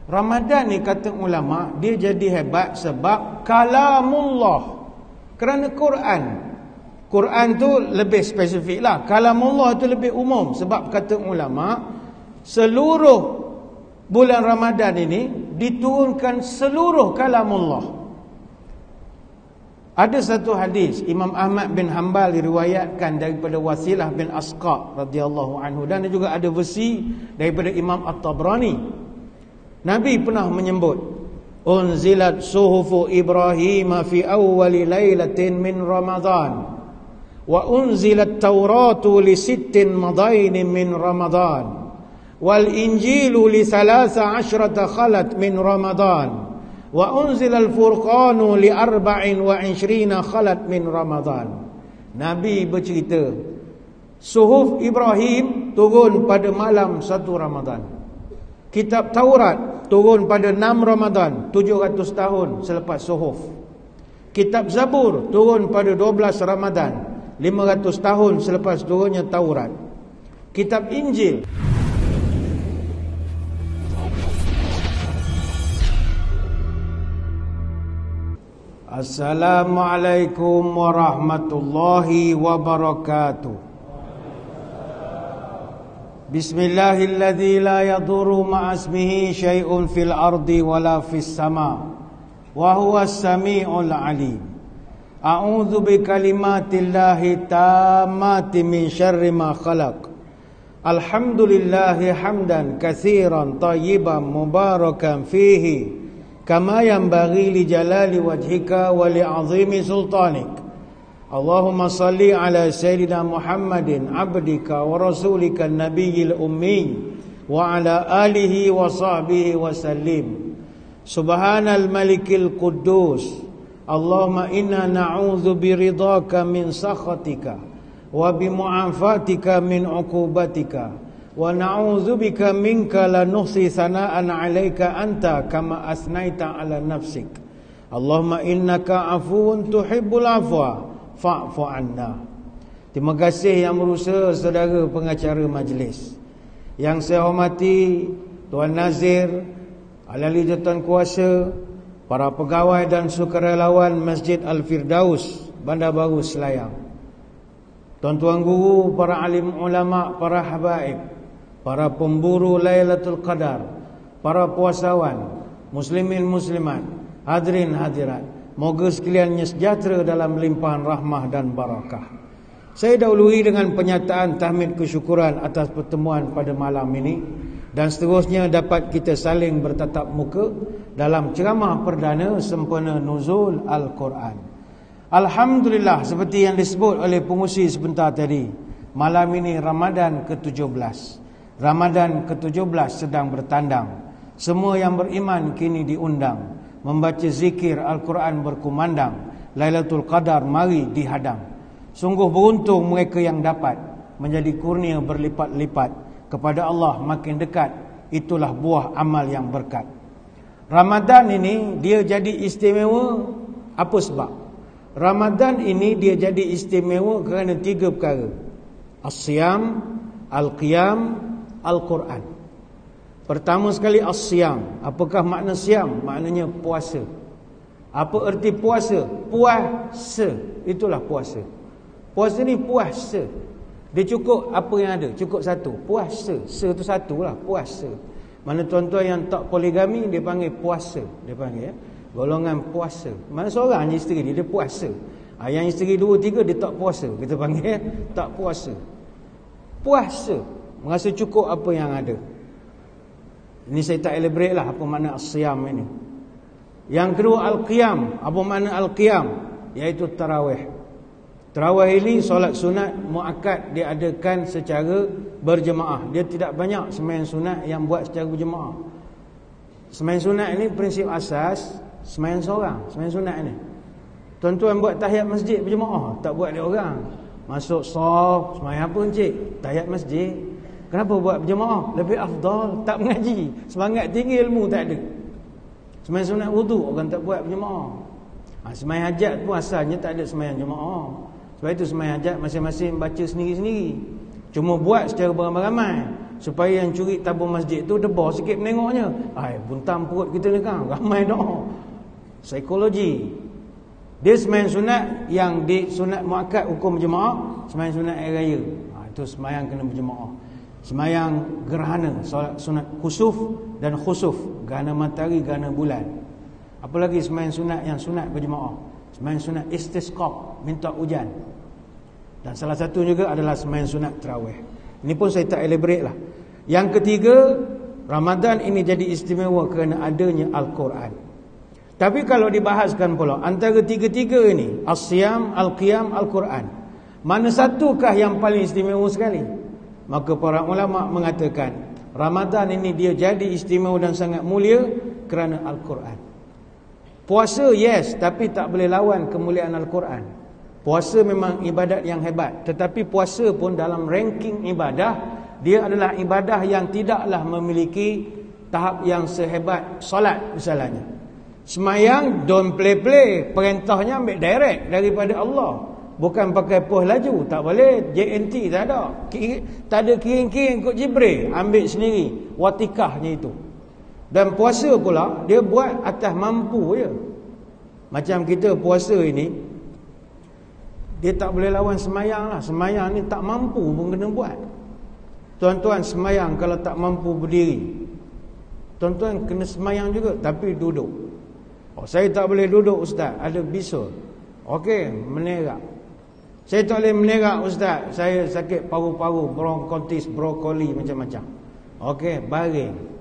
Ramadan ni kata ulama dia jadi hebat sebab kalamullah. Kerana Quran tu lebih spesifik lah. Kalamullah tu lebih umum. Sebab kata ulama, seluruh bulan Ramadan ini diturunkan seluruh kalamullah. Ada satu hadis Imam Ahmad bin Hanbal diriwayatkan daripada Wasilah bin Asqa radhiyallahu anhu, dan juga ada versi daripada Imam At-Tabrani. Nabi pernah menyebut, unzilat suhufu Ibrahim fi awwali lailatin min Ramadan wa unzilat Tauratu li sittin madain min Ramadan wal Injilu li 13 khalat min Ramadan wa unzilal Furqanu li 24 khalat min Ramadan. Nabi bercerita, suhuf Ibrahim turun pada malam 1 Ramadan. Kitab Taurat turun pada 6 Ramadan, 700 tahun selepas suhuf. Kitab Zabur turun pada 12 Ramadan, 500 tahun selepas turunnya Taurat. Kitab Injil Assalamualaikum warahmatullahi wabarakatuh. Bismillahilladzi la yadurru ma'asmihi syai'un fil ardi wala fis sama wa huwas sami'ul alim. A'udzu bikalimatillahi tammati min syarri ma khalaq. Alhamdulillahi hamdan katsiran tayyiban mubarakan fihi kama yanbaghi li jalali wajhika wa li 'azimi sultanik. Allahumma salli ala sayyidina Muhammadin abdika wa rasulika nabiyil ummi wa ala alihi wa sahbihi wa sallim. Subhanal malikil quddus. Allahumma inna na'udzu biridhaka min sakhatika wa bimu'afatika min 'uqubatika wa na'udzubika minka la nuhsi sana'an 'alaika anta kama asnaita 'ala nafsik. Allahumma innaka 'afuwun tuhibbul 'afwa fa'fu 'anna. Terima kasih yang berusaha saudara pengacara majlis. Yang saya hormati Tuan Nazir, ahli jawatan kuasa, para pegawai dan sukarelawan Masjid Al-Firdaus, Bandar Baru Selayang. Tuan-tuan guru, para alim ulama, para habaib, para pemburu Lailatul Qadar, para puasawan, muslimin muslimat, hadirin hadirat, moga sekaliannya sejahtera dalam limpahan rahmah dan barakah. Saya dahului dengan penyataan tahmid kesyukuran atas pertemuan pada malam ini, dan seterusnya dapat kita saling bertatap muka dalam ceramah perdana sempena nuzul Al-Quran. Alhamdulillah, seperti yang disebut oleh pengusi sebentar tadi, malam ini Ramadan ke-17. Ramadan ke-17 sedang bertandang. Semua yang beriman kini diundang membaca zikir Al-Quran berkumandang. Lailatul Qadar mari dihadang. Sungguh beruntung mereka yang dapat menjadi kurnia berlipat-lipat. Kepada Allah makin dekat, itulah buah amal yang berkat. Ramadan ini dia jadi istimewa. Apa sebab? Ramadan ini dia jadi istimewa kerana 3 perkara: As-Siyam, Al-Qiyam, Al-Quran. Pertama sekali as-siyam. Apakah makna siyam? Maknanya puasa. Apa erti puasa? Puasa. Itulah puasa. Puasa ni puasa. Dia cukup apa yang ada? Cukup satu. Puasa. Se tu satu lah. Puasa. Mana tuan-tuan yang tak poligami, dia panggil puasa. Dia panggil golongan puasa. Mana seorang je isteri dia puasa. Yang isteri 2, 3 dia tak puasa. Kita panggil tak puasa. Puasa. Merasa cukup apa yang ada. Ini saya tak elaborate lah apa makna as-siyam ini. Yang kedua al-qiyam. Apa makna al-qiyam? Iaitu tarawih. Tarawih ini solat sunat muakkad diadakan secara berjemaah. Dia tidak banyak sembahyang sunat yang buat secara berjemaah. Sembahyang sunat ini prinsip asas sembahyang seorang. Sembahyang sunat ini tuan-tuan buat tahiyat masjid berjemaah, tak buat dia orang. Masuk saf, sembahyang apa encik? Tahiyat masjid. Kenapa buat berjemaah? Lebih afdal, tak mengaji. Semangat tinggi, ilmu tak ada. Sembahyang sunat wudu orang tak buat berjemaah. Sembahyang hajat pun asalnya tak ada sembahyang jemaah. Sebab itu sembahyang hajat masing-masing baca sendiri-sendiri. Cuma buat secara beramai-ramai. supaya yang curi tabung masjid tu debar sikit menengoknya. Buntam perut kita ni kan, ramai dah. Psikologi. Dia sembahyang sunat yang di sunat muakkad hukum berjemaah, sembahyang sunat hari raya. Itu sembahyang kena berjemaah. Sembahyang gerhana, sunat khusuf dan khusuf, gerhana matahari, gerhana bulan. Apalagi sembahyang sunat yang sunat berjemaah. Sembahyang sunat istisqa, minta hujan. Dan salah satu juga adalah sembahyang sunat tarawih. Ini pun saya tak elaborate lah. Yang ketiga, Ramadan ini jadi istimewa kerana adanya Al-Quran. Tapi kalau dibahaskan pula antara tiga-tiga ini, As-Siyam, Al-Qiyam, Al-Quran, mana satukah yang paling istimewa sekali? Maka para ulama mengatakan Ramadan ini dia jadi istimewa dan sangat mulia kerana Al-Quran. Puasa yes, tapi tak boleh lawan kemuliaan Al-Quran. Puasa memang ibadat yang hebat, tetapi puasa pun dalam ranking ibadah, dia adalah ibadah yang tidaklah memiliki tahap yang sehebat solat misalnya. Semayang don't play-play, perintahnya ambil direct daripada Allah, bukan pakai poh laju, tak boleh. JNT tak ada, tak ada kiring-kiring ikut Jibril, ambil sendiri watikahnya itu. Dan puasa pula dia buat atas mampu je. Macam kita puasa ini, dia tak boleh lawan semayang lah. Semayang ni tak mampu pun kena buat. Tuan-tuan semayang kalau tak mampu berdiri, tuan-tuan kena semayang juga, tapi duduk. Saya tak boleh duduk ustaz, ada bisul. Okey, menerak. Saya tak boleh menerak ustaz, saya sakit paru-paru, bronkitis, brokoli, macam-macam. Okey, baring.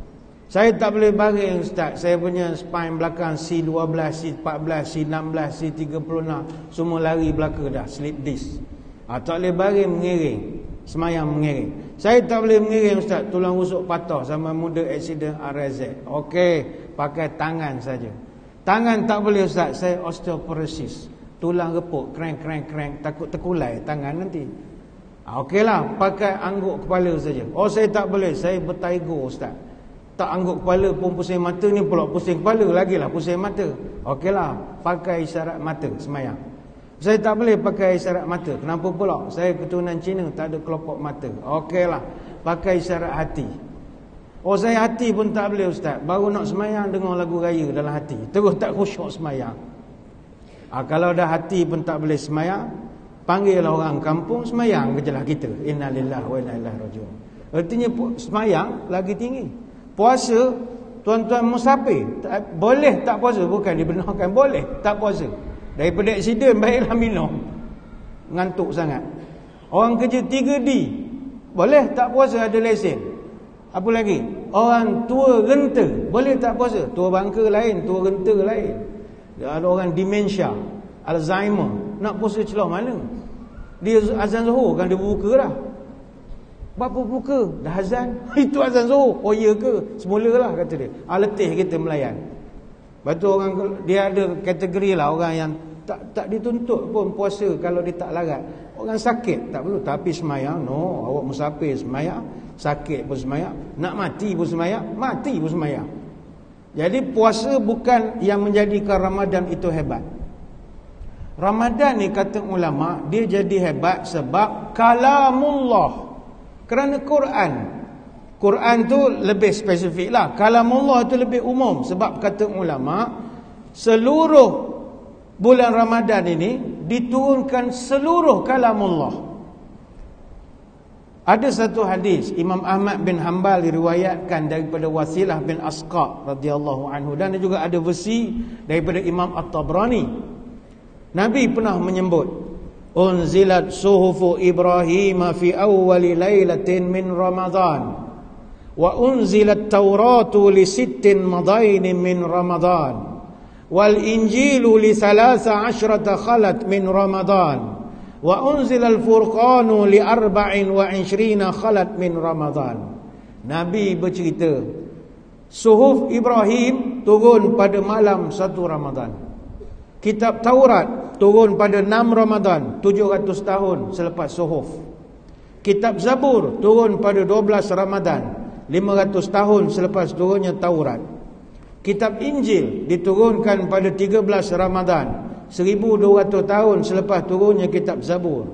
Saya tak boleh baring ustaz, saya punya spine belakang C12, C14, C16, C36 semua lari belaka dah, slip disc. Tak boleh baring, mengiring. Semayang mengiring. Saya tak boleh mengiring ustaz, tulang rusuk patah sama muda aksiden RZ. Okey, pakai tangan saja. Tangan tak boleh ustaz, saya osteoporosis, tulang repuk, crank, takut terkulai tangan nanti. Okeylah, pakai angguk kepala saja. Saya tak boleh, saya bertaigo ustaz, tak angguk kepala pun pusing mata, ni pula pusing kepala, lagilah pusing mata. Okeylah, pakai isyarat mata semayang. Saya tak boleh pakai isyarat mata. Kenapa pula? Saya keturunan Cina, tak ada kelopak mata. Okeylah, pakai isyarat hati. Saya hati pun tak boleh ustaz, baru nak semayang dengar lagu raya dalam hati, terus tak khusyuk semayang. Kalau dah hati pun tak boleh semayang, panggil orang kampung semayang kejelah kita. Innalillahi wa inna ilaihi raji'un. Artinya semayang lagi tinggi. Puasa, tuan-tuan musafir boleh tak puasa, bukan dibenarkan, boleh tak puasa. Daripada aksiden baiklah minum, ngantuk sangat. Orang kerja 3D boleh tak puasa, ada lesen. Apa lagi? Orang tua renta boleh tak puasa? Tua bangka lain, tua renta lain. Ada orang demensia, Alzheimer, nak puasa celah mana? Dia azan zuhur kan dia berbuka dah. Berapa buka? Dah azan. Itu azan zuhur. Ya ke? Semulalah kata dia. Letih kita melayan. Lepas tu orang, dia ada kategori lah orang yang tak dituntut pun puasa kalau dia tak larat. Orang sakit tak perlu, tapi semayang no, awak musafir semayang, sakit pun semayang, nak mati pun semayang, mati pun semayang. Jadi puasa bukan yang menjadikan Ramadan itu hebat. Ramadan ni kata ulama, dia jadi hebat sebab kalamullah. Kerana Quran tu lebih spesifik lah. Kalamullah tu lebih umum. Sebab kata ulama, seluruh bulan Ramadan ini diturunkan seluruh kalamullah. Ada satu hadis Imam Ahmad bin Hanbal diriwayatkan daripada Wasilah bin Asqa radhiyallahu anhu, dan juga ada versi daripada Imam At-Tabrani. Nabi pernah menyebut, unzilat suhufu Ibrahim fi awwali lailatin min Ramadan wa unzilat Tauratu li sittin madain min Ramadan wal Injilu li 13 khalat min Ramadan wa unzilal Furqanu li 24 khalat min Ramadan. Nabi bercerita, suhuf Ibrahim turun pada malam 1 Ramadan. Kitab Taurat turun pada 6 Ramadan, 700 tahun selepas suhuf. Kitab Zabur turun pada 12 Ramadan, 500 tahun selepas turunnya Taurat. Kitab Injil diturunkan pada 13 Ramadan, 1200 tahun selepas turunnya kitab Zabur.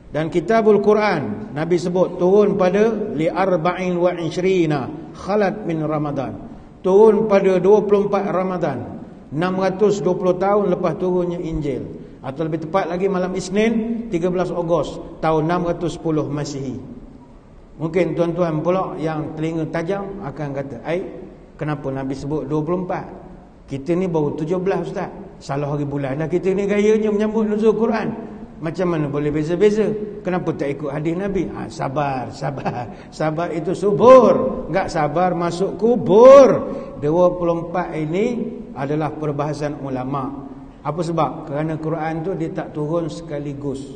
Dan kitabul Quran Nabi sebut turun pada li arba'in wa ishrina khalat min Ramadan, turun pada 24 Ramadan, 620 tahun lepas turunnya Injil, atau lebih tepat lagi malam Isnin 13 Ogos tahun 610 Masihi. Mungkin tuan-tuan pula yang telinga tajam akan kata, kenapa Nabi sebut 24? Kita ni baru 17 Ustaz, salah hari bulan dah kita ni gayanya menyambut nuzul Quran. Macam mana boleh beza-beza? Kenapa tak ikut hadis Nabi? Sabar itu subur, enggak sabar masuk kubur. 24 ini adalah perbahasan ulama. Apa sebab? Kerana Quran tu dia tak turun sekaligus.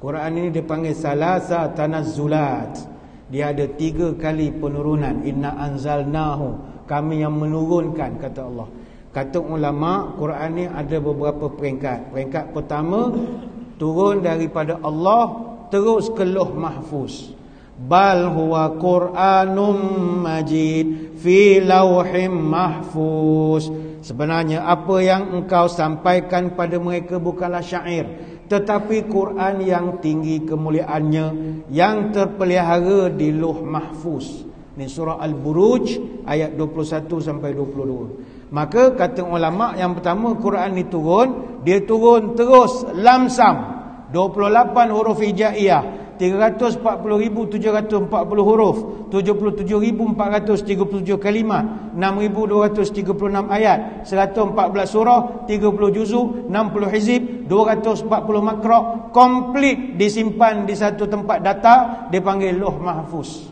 Quran ini dipanggil salasa tanazzulat. Dia ada 3 kali penurunan. Inna anzalnahu, kami yang menurunkan, kata Allah. Kata ulama, Quran ni ada beberapa peringkat. Peringkat pertama, turun daripada Allah terus ke Lauh Mahfuz. Bal huwa Quranum Majid fi lauhim mahfuz. Sebenarnya apa yang engkau sampaikan pada mereka bukanlah syair, tetapi Quran yang tinggi kemuliaannya, yang terpelihara di Lauh Mahfuz. Ini surah Al-Buruj ayat 21 sampai 22. Maka kata ulama, yang pertama Quran ni turun, dia turun terus lamsam, 28 huruf hijaiyah, 340,740 huruf, 77,437 kalimat, 6,236 ayat, 114 surah, 30 juzuk, 60 hizib, 240 makra', komplit disimpan di satu tempat data, dipanggil Lauh Mahfuz.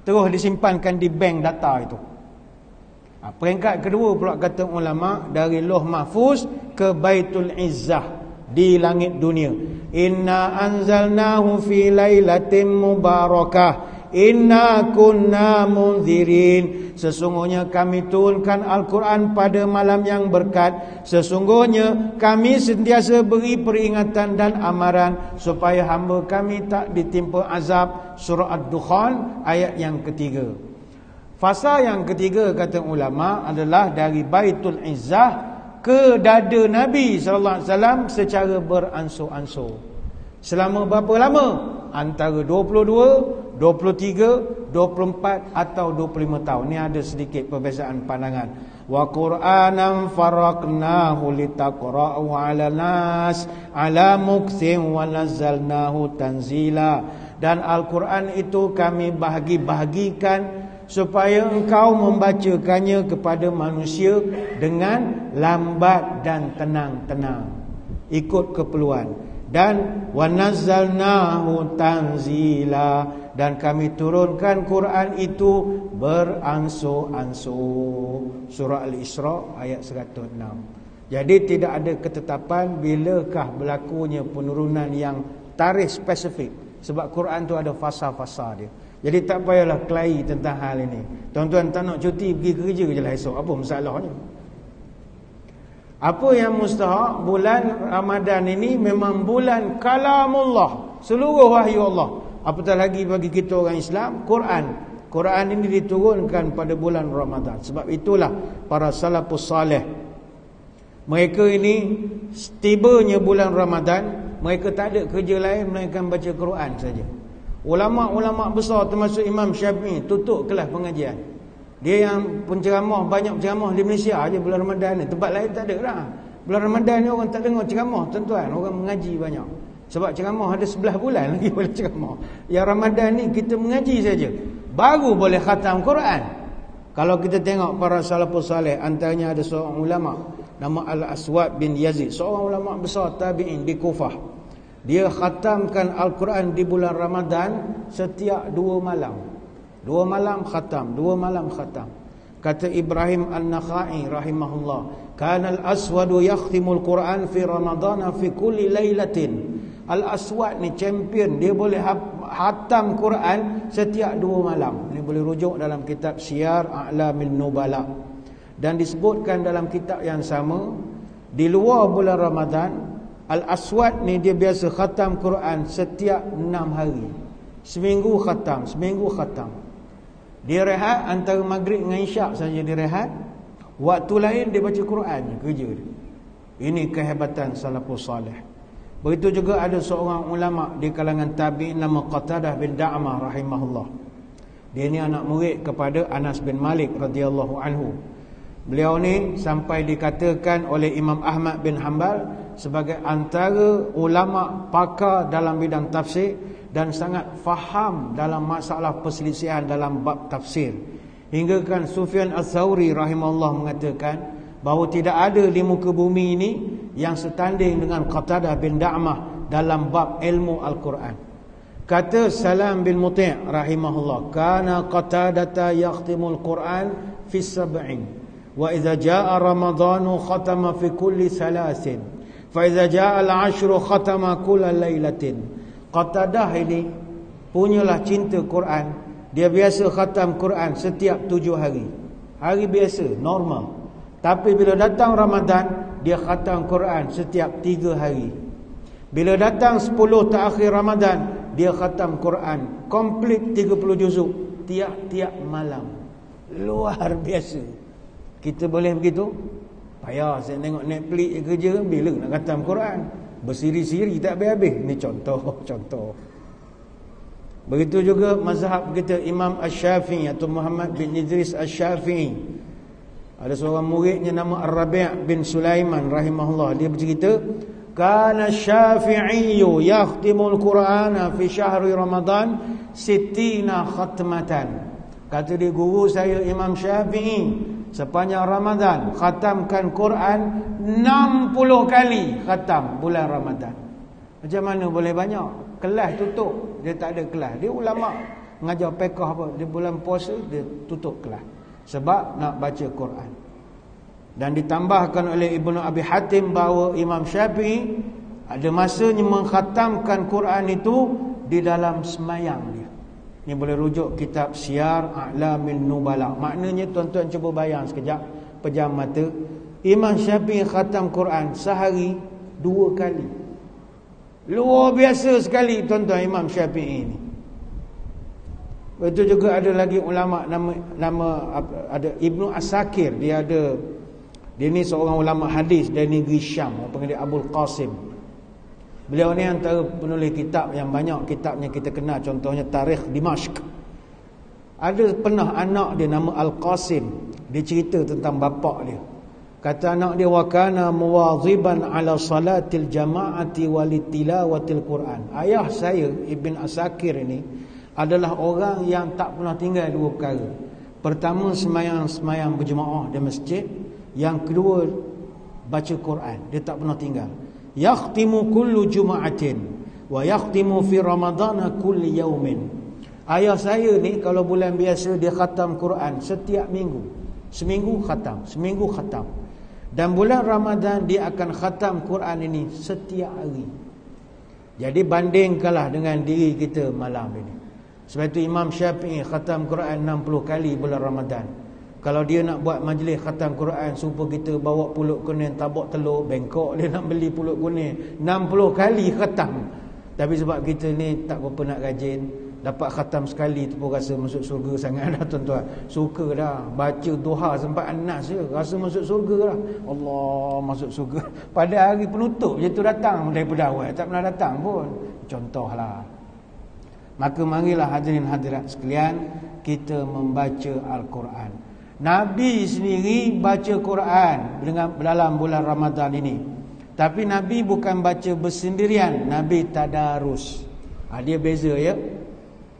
Terus disimpankan di bank data itu. Peringkat kedua pula kata ulama, dari Lauh Mahfuz ke Baitul Izzah di langit dunia. Inna anzalnahu fi lailatin mubarakah inna kunna munzirin. Sesungguhnya kami turunkan Al-Quran pada malam yang berkat. Sesungguhnya kami sentiasa beri peringatan dan amaran supaya hamba kami tak ditimpa azab. Surah Ad-Dukhan ayat yang ketiga. Fasa yang ketiga kata ulama adalah dari Baitul Izzah ke dada Nabi SAW secara beransur-ansur. Selama berapa lama? Antara 22, 23, 24 atau 25 tahun. Ini ada sedikit perbezaan pandangan. Wa Qur'anan faraqnahu litaqra'u 'ala nas 'ala mukthin wa nazzalnahu tanzila. Dan Al-Quran itu kami bahagi-bahagikan supaya engkau membacakannya kepada manusia dengan lambat dan tenang-tenang, ikut keperluan. Dan wa nazzalnahu tanzila, dan kami turunkan Quran itu beransur-ansur. Surah Al-Isra ayat 106. Jadi tidak ada ketetapan bilakah berlakunya penurunan yang tarikh spesifik, sebab Quran tu ada fasa-fasa dia. Jadi tak payahlah kelahi tentang hal ini. Tuan-tuan tak nak cuti pergi kerja je lah esok, apa masalahnya? Apa yang mustahak, bulan Ramadan ini memang bulan kalamullah, seluruh wahyu Allah. Apatah lagi bagi kita orang Islam, Quran ini diturunkan pada bulan Ramadan. Sebab itulah para salafus salih, mereka ini tibanya bulan Ramadan, mereka tak ada kerja lain melainkan baca Quran saja. Ulama-ulama besar termasuk Imam Syafi'i tutup kelas pengajian. Dia yang penceramah, banyak penceramah di Malaysia aja bulan Ramadan ni. Tempat lain tak ada dah. Bulan Ramadan ni orang tak dengar ceramah, tuan-tuan. Orang mengaji banyak. Sebab ceramah ada 11 bulan lagi boleh ceramah. Yang Ramadan ni kita mengaji saja, baru boleh khatam Quran. Kalau kita tengok para salafus salih, antaranya ada seorang ulama nama Al-Aswad bin Yazid, seorang ulama besar tabi'in di Kufah. Dia khatamkan Al-Quran di bulan Ramadan setiap 2 malam. 2 malam khatam, 2 malam khatam. Kata Ibrahim An-Nakhai rahimahullah, kana Al-Aswadu yakhtimul Quran fi Ramadana fi kulli lailatin. Al-Aswad ni champion, dia boleh khatam Quran setiap 2 malam. Ini boleh rujuk dalam kitab Syiar A'lamil Nubala. Dan disebutkan dalam kitab yang sama, di luar bulan Ramadan, Al-Aswad ni dia biasa khatam Quran setiap 6 hari. Seminggu khatam. Dia rehat antara maghrib dengan isyak saja dia rehat. Waktu lain dia baca Quran, kerja dia. Ini kehebatan salafus salih. Begitu juga ada seorang ulama di kalangan tabi'in nama Qatadah bin Da'amah rahimahullah. Dia ni anak murid kepada Anas bin Malik radhiyallahu anhu. Beliau ni sampai dikatakan oleh Imam Ahmad bin Hanbal sebagai antara ulama pakar dalam bidang tafsir dan sangat faham dalam masalah perselisihan dalam bab tafsir. Hingga kan Sufyan Ats-Tsauri rahimahullah mengatakan bahawa tidak ada di muka bumi ini yang setanding dengan Qatadah bin Da'amah dalam bab ilmu Al-Quran. Kata Salam bin Muti' rahimahullah, kana Qatadata yakhtimul Quran fi sab'in, wa idza jaa Ramadhanu khatama fi kulli salasin, fa idza jaa al-ashru khatama kulla lailatin. Qatadah ini punyalah cinta Quran. Dia biasa khatam Quran setiap 7 hari. Hari biasa, normal. Tapi bila datang Ramadan, dia khatam Quran setiap 3 hari. Bila datang 10 terakhir Ramadan, dia khatam Quran komplit 30 juzuk tiap-tiap malam. Luar biasa. Kita boleh begitu? Payah saya tengok Netflix kerja, bila nak khatam Quran? Bersiri-siri tak habis-habis. Ni contoh. Begitu juga mazhab kita Imam Asy-Syafi'i atau Muhammad bin Idris Asy-Syafi'i. Ada seorang muridnya nama Ar-Rabi' bin Sulaiman rahimahullah. Dia bercerita, kana Syafi'iyyu yakhtimul Qur'ana fi syahri Ramadan 60 khatmatan. Kata dia, guru saya Imam Syafi'i sepanjang Ramadan khatamkan Quran 60 kali khatam bulan Ramadan. Macam mana boleh banyak? Kelas tutup, dia tak ada kelas. Dia ulama mengajar fiqh apa, dia bulan puasa dia tutup kelas sebab nak baca Quran. Dan ditambahkan oleh Ibnu Abi Hatim bahawa Imam Syafi'i ada masanya mengkhatamkan Quran itu di dalam semayang dia. Ini boleh rujuk kitab Syiar A'lamin Nubala. Maknanya tuan-tuan cuba bayang sekejap, pejam mata. Imam Syafi'i khatam Quran sehari 2 kali. Luar biasa sekali tuan-tuan Imam Syafi'i ini. Itu juga ada lagi ulama nama ada Ibnu Asakir. Dia ni seorang ulama hadis dari negeri Syam, panggil dia Abul Qasim. Beliau ni antara penulis kitab yang banyak kitabnya kita kenal, contohnya Tarikh Dimashq. Ada pernah anak dia nama Al-Qasim, dia cerita tentang bapak dia. Kata anak dia, wa kana muwadhiban ala salatil jama'ati walitilawatil Quran. Ayah saya Ibn Asakir ini adalah orang yang tak pernah tinggal 2 perkara. Pertama, semayang berjemaah di masjid. Yang kedua, baca Quran. Dia tak pernah tinggal. Yakhtimu kullu juma'atin wa yakhtimu fi ramadana kulli yaumin. Ayah saya ni kalau bulan biasa dia khatam Quran setiap minggu. Seminggu khatam. Dan bulan Ramadan dia akan khatam Quran ini setiap hari. Jadi bandingkanlah dengan diri kita malam ini. Sebab itu Imam Syafi'i khatam Quran 60 kali bulan Ramadan. Kalau dia nak buat majlis khatam Quran supaya kita bawa pulut kuning, tabak telur, bengkok dia nak beli pulut kuning 60 kali khatam. Tapi sebab kita ni tak berapa nak rajin, dapat khatam sekali tu pun rasa masuk surga sangat dah tuan-tuan. Suka dah baca duha sampai An-Nas je, rasa masuk surga dah. Allah masuk surga. Pada hari penutup je tu datang daripada awal, tak pernah datang pun. Contohlah. Maka marilah hadirin hadirat sekalian, kita membaca Al-Quran. Nabi sendiri baca Quran dalam bulan Ramadan ini. Tapi Nabi bukan baca bersendirian, Nabi tadarus. Dia beza ya.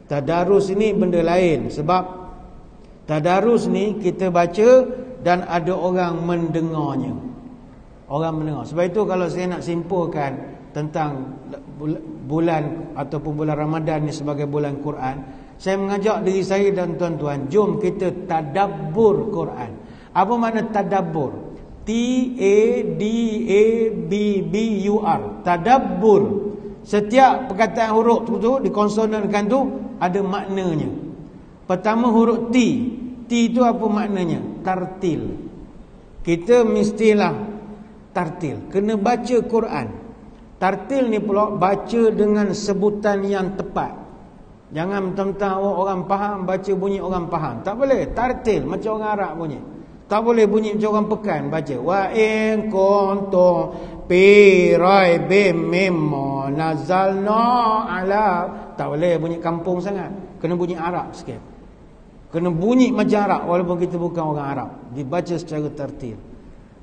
Tadarus ini benda lain. Sebab tadarus ni kita baca dan ada orang mendengarnya. Orang mendengar. Sebab itu kalau saya nak simpulkan tentang bulan ataupun bulan Ramadan ni sebagai bulan Quran, saya mengajak diri saya dan tuan-tuan, jom kita tadabbur Quran. Apa makna tadabbur? T-A-D-A-B-B-U-R. Tadabbur. Setiap perkataan huruf tu dikonsonankan tu ada maknanya. Pertama huruf T. T itu apa maknanya? Tartil. Kita mestilah tartil. Kena baca Quran. Tartil ni pula baca dengan sebutan yang tepat. Jangan mentang-mentang orang faham baca bunyi orang faham. Tak boleh. Tartil macam orang Arab bunyi. Tak boleh bunyi macam orang Pekan baca. Wa in kuntum Fi raibim mimma nazalna ala. Tak boleh bunyi kampung sangat, kena bunyi Arab sikit, kena bunyi macam Arab walaupun kita bukan orang Arab, dibaca secara tertil.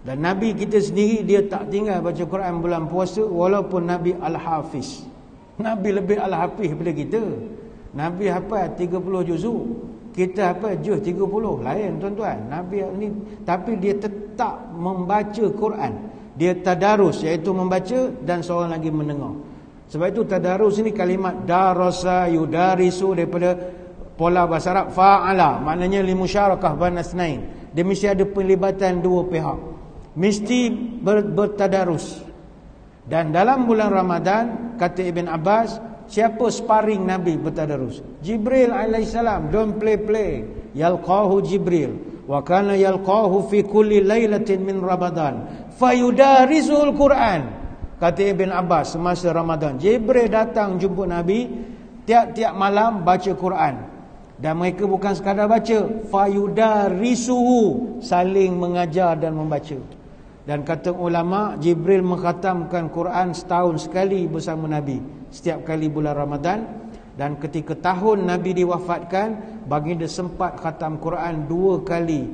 Dan Nabi kita sendiri, dia tak tinggal baca Quran bulan puasa, walaupun Nabi Al-Hafiz. Nabi lebih Al-Hafiz daripada kita. Nabi hafal 30 juzuk, kita hafal juz 30. Lain tuan-tuan. Nabi ni, tapi dia tetap membaca Quran. Dia tadarus, iaitu membaca dan seorang lagi mendengar. Sebab itu tadarus ini kalimat darasa yudarisu, daripada pola bahasa Arab fa'ala, maknanya limusyarakah banasnain. Dia mesti ada penlibatan dua pihak, mesti bertadarus. Dan dalam bulan Ramadan, kata Ibn Abbas, siapa sparring Nabi bertadarus? Jibril alaihissalam. Don't play. Yalqahu Jibril wa kana yalqahu fi kulli lailatin min Ramadan fayudarisul Quran. Kata Ibn Abbas, semasa Ramadan Jibril datang jumpa Nabi, tiap-tiap malam baca Quran. Dan mereka bukan sekadar baca, fayudarisuhu, saling mengajar dan membaca. Dan kata ulama, Jibril mengkhatamkan Quran setahun sekali bersama Nabi, setiap kali bulan Ramadan. Dan ketika tahun Nabi diwafatkan, baginda sempat khatam Quran 2 kali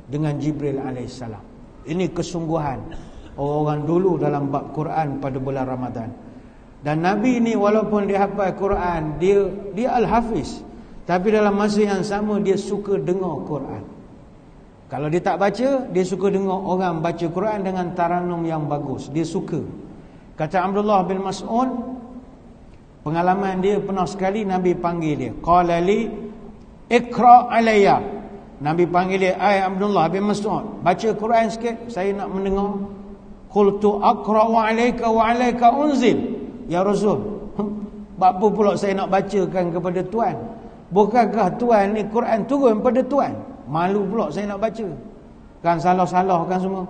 dengan Jibril alaihissalam. Ini kesungguhan orang-orang dulu dalam bab Quran pada bulan Ramadan. Dan Nabi ni walaupun dia hafal Quran, dia Al-Hafiz, tapi dalam masa yang sama dia suka dengar Quran. Kalau dia tak baca, dia suka dengar orang baca Quran dengan taranum yang bagus. Dia suka. Kata Abdullah bin Mas'ud, pengalaman dia pernah sekali Nabi panggil dia. Qala li iqra alayya. Nabi panggil dia, "Ai Abdullah bin Mas'ud, baca Quran sikit, saya nak mendengar." Qultu aqra'u alayka wa alayka unzil. Ya Rasul, apa pula saya nak bacakan kepada Tuan? Bukankah Tuan ni Quran turun pada Tuan? Malu pula saya nak baca. Kan salah-salah kan semua.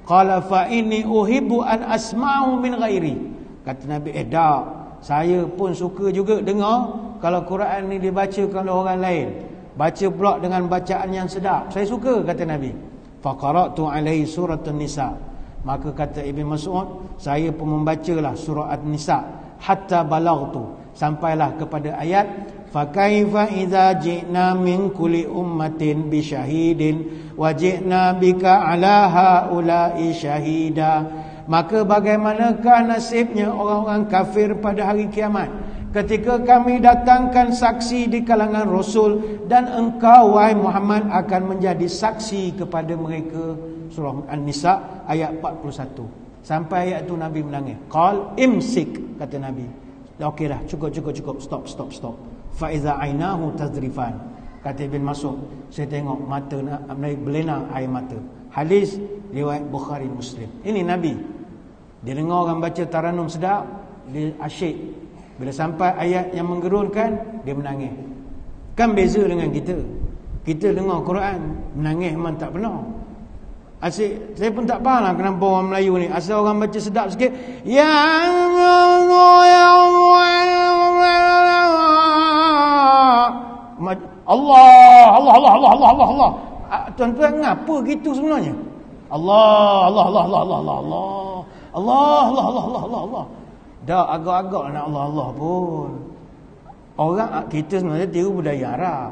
Qala fa inni uhibbu an asma'u min ghairi. Kata Nabi, dak, saya pun suka juga dengar kalau Quran ni dibacakan oleh orang lain. Baca pula dengan bacaan yang sedap. Saya suka, kata Nabi. Fa qara'tu alaihi surat An-Nisa. Maka kata Ibn Mas'ud, saya pun membacalah surah An-Nisa hatta balaghtu, sampailah kepada ayat fa kaifa idza ji'na min kulli ummatin bi syahidin wa ji'na bika ala haula'i syahida. Maka bagaimanakah nasibnya orang-orang kafir pada hari kiamat ketika kami datangkan saksi di kalangan Rasul dan engkau wahai Muhammad akan menjadi saksi kepada mereka. Surah An-Nisa ayat 41. Sampai ayat tu Nabi menangis. Qal imsik, kata Nabi. Okey dah, cukup. Stop. Fa iza ainahu tazrifan. Kata Ibn Mas'ud, saya tengok mata Nabi berlinang air mata. Hadis riwayat Bukhari Muslim. Ini Nabi. Dia dengar orang baca taranum sedap, dia asyik. Bila sampai ayat yang menggerunkan, dia menangis. Kan beza dengan kita. Kita dengar Quran, menangis memang tak pernah. Asyik, saya pun tak faham lah kenapa orang Melayu ni, asal orang baca sedap sikit, ya Allah. Tuan-tuan, ngapa gitu sebenarnya? Allah. Dah agak-agak nak Allah pun. Orang kita sebenarnya tiru budaya Arab.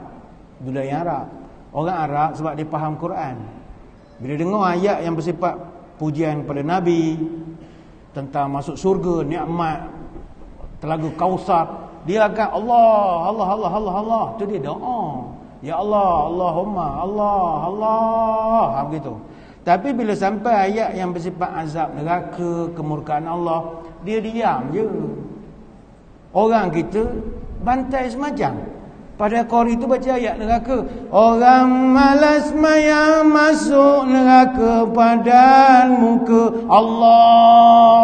Orang Arab sebab dia faham Quran, bila dengar ayat yang bersifat pujian pada Nabi, tentang masuk surga, nikmat telaga Kausar, dia akan Allah. Tu dia doa. Ya Allah, Allahumma, Allah. Begitu. Tapi bila sampai ayat yang bersifat azab neraka, kemurkaan Allah, dia diam je. Orang kita bantai semacam. Pada Qori itu baca ayat neraka. Orang malas maya masuk neraka pada muka Allah.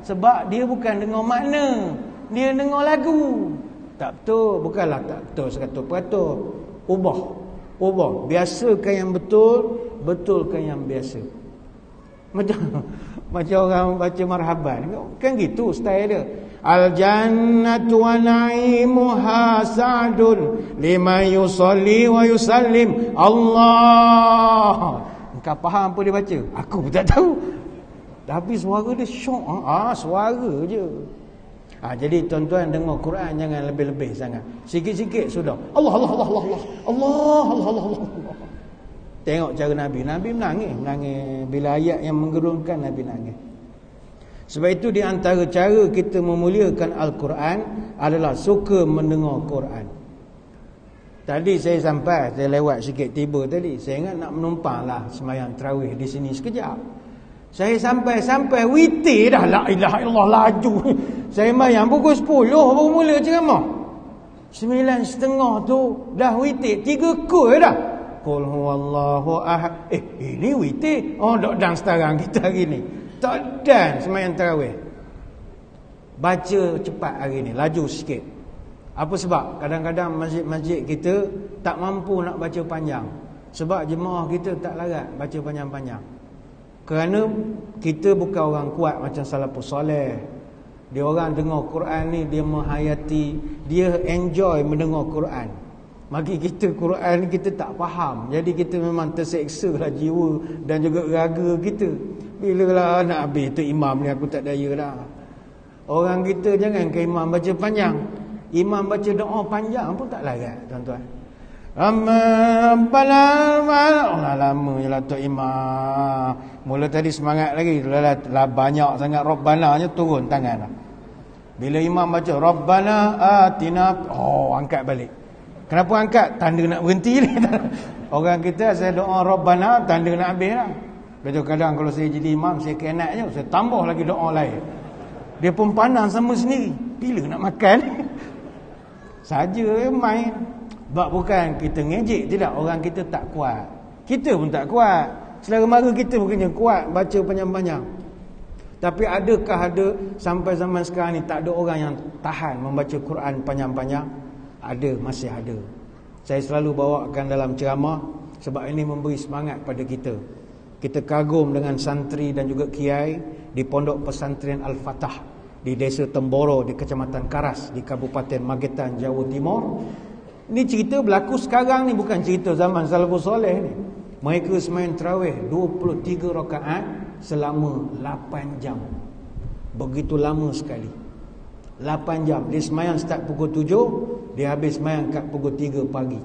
Sebab dia bukan dengar makna, dia dengar lagu. Tak betul, bukanlah tak betul 100%. Ubah. Biasakan yang betul, betulkan yang biasa. Macam orang baca marhaban. Kan gitu style dia. Al-jannatu wa na'imuha sa'dun liman yusalli wa yusallim Allah. Engkau faham apa dia baca? Aku pun tak tahu. Tapi suara dia syok. Suara je. Jadi tuan-tuan dengar Quran jangan lebih-lebih sangat. Sikit-sikit sudah. Allah. Tengok cara Nabi. Nabi menangis. Bila ayat yang menggerunkan, Nabi nangis. Sebab itu di antara cara kita memuliakan Al-Quran adalah suka mendengar Quran. Tadi saya lewat sikit tiba tadi. Saya ingat nak menumpang lah sembahyang tarawih di sini sekejap. Saya sampai witir dah, la ilaha illallah, laju. Saya sembahyang pukul 10 baru mula ceramah. 9.30 tu dah witir, 3 kul dah. Qul huwallahu ahad. Ini witir. Dok dan sekarang kita hari ni. Tak dan sembahyang tarawih. Baca cepat hari ni, laju sikit. Apa sebab? Kadang-kadang masjid-masjid kita tak mampu nak baca panjang. Sebab jemaah kita tak larat baca panjang-panjang. Kerana kita bukan orang kuat macam salafus soleh. Dia orang dengar Quran ni, dia menghayati, dia enjoy mendengar Quran. Bagi kita Quran ni kita tak faham. Jadi kita memang terseksa lah jiwa dan juga raga kita. Bila lah nak habis tu imam ni, aku tak daya dah. Orang kita jangan ke imam baca panjang. Imam baca doa panjang pun tak larat, tuan-tuan. Lama je lah Tok Imam. Mula tadi semangat lagi. Lah banyak sangat Rabbana-nya turun tangan lah. Bila imam baca Rabbana atina, angkat balik. Kenapa angkat? Tanda nak berhenti ni. Orang kita saya doa Rabbana, tanda nak habis lah. Kadang-kadang kalau saya jadi imam, saya kenat je, saya tambah lagi doa lain. Dia pun pandang sama sendiri. Bila nak makan? Saja main. Sebab bukan kita ngejek, tidak. Orang kita tak kuat. Kita pun tak kuat. Selera mara kita bukannya kuat baca panjang-panjang. Tapi adakah ada sampai zaman sekarang ni tak ada orang yang tahan membaca Quran panjang-panjang? Ada, masih ada. Saya selalu bawakan dalam ceramah sebab ini memberi semangat pada kita. Kita kagum dengan santri dan juga kiai di Pondok Pesantren Al-Fatah di Desa Temboro di Kecamatan Karas di Kabupaten Magetan, Jawa Timur. Ini cerita berlaku sekarang ni, bukan cerita zaman salafus soleh ni. Mereka sembahyang tarawih 23 rakaat selama 8 jam. Begitu lama sekali. 8 jam. Dia sembahyang start pukul 7, dia habis sembahyang kat pukul 3 pagi.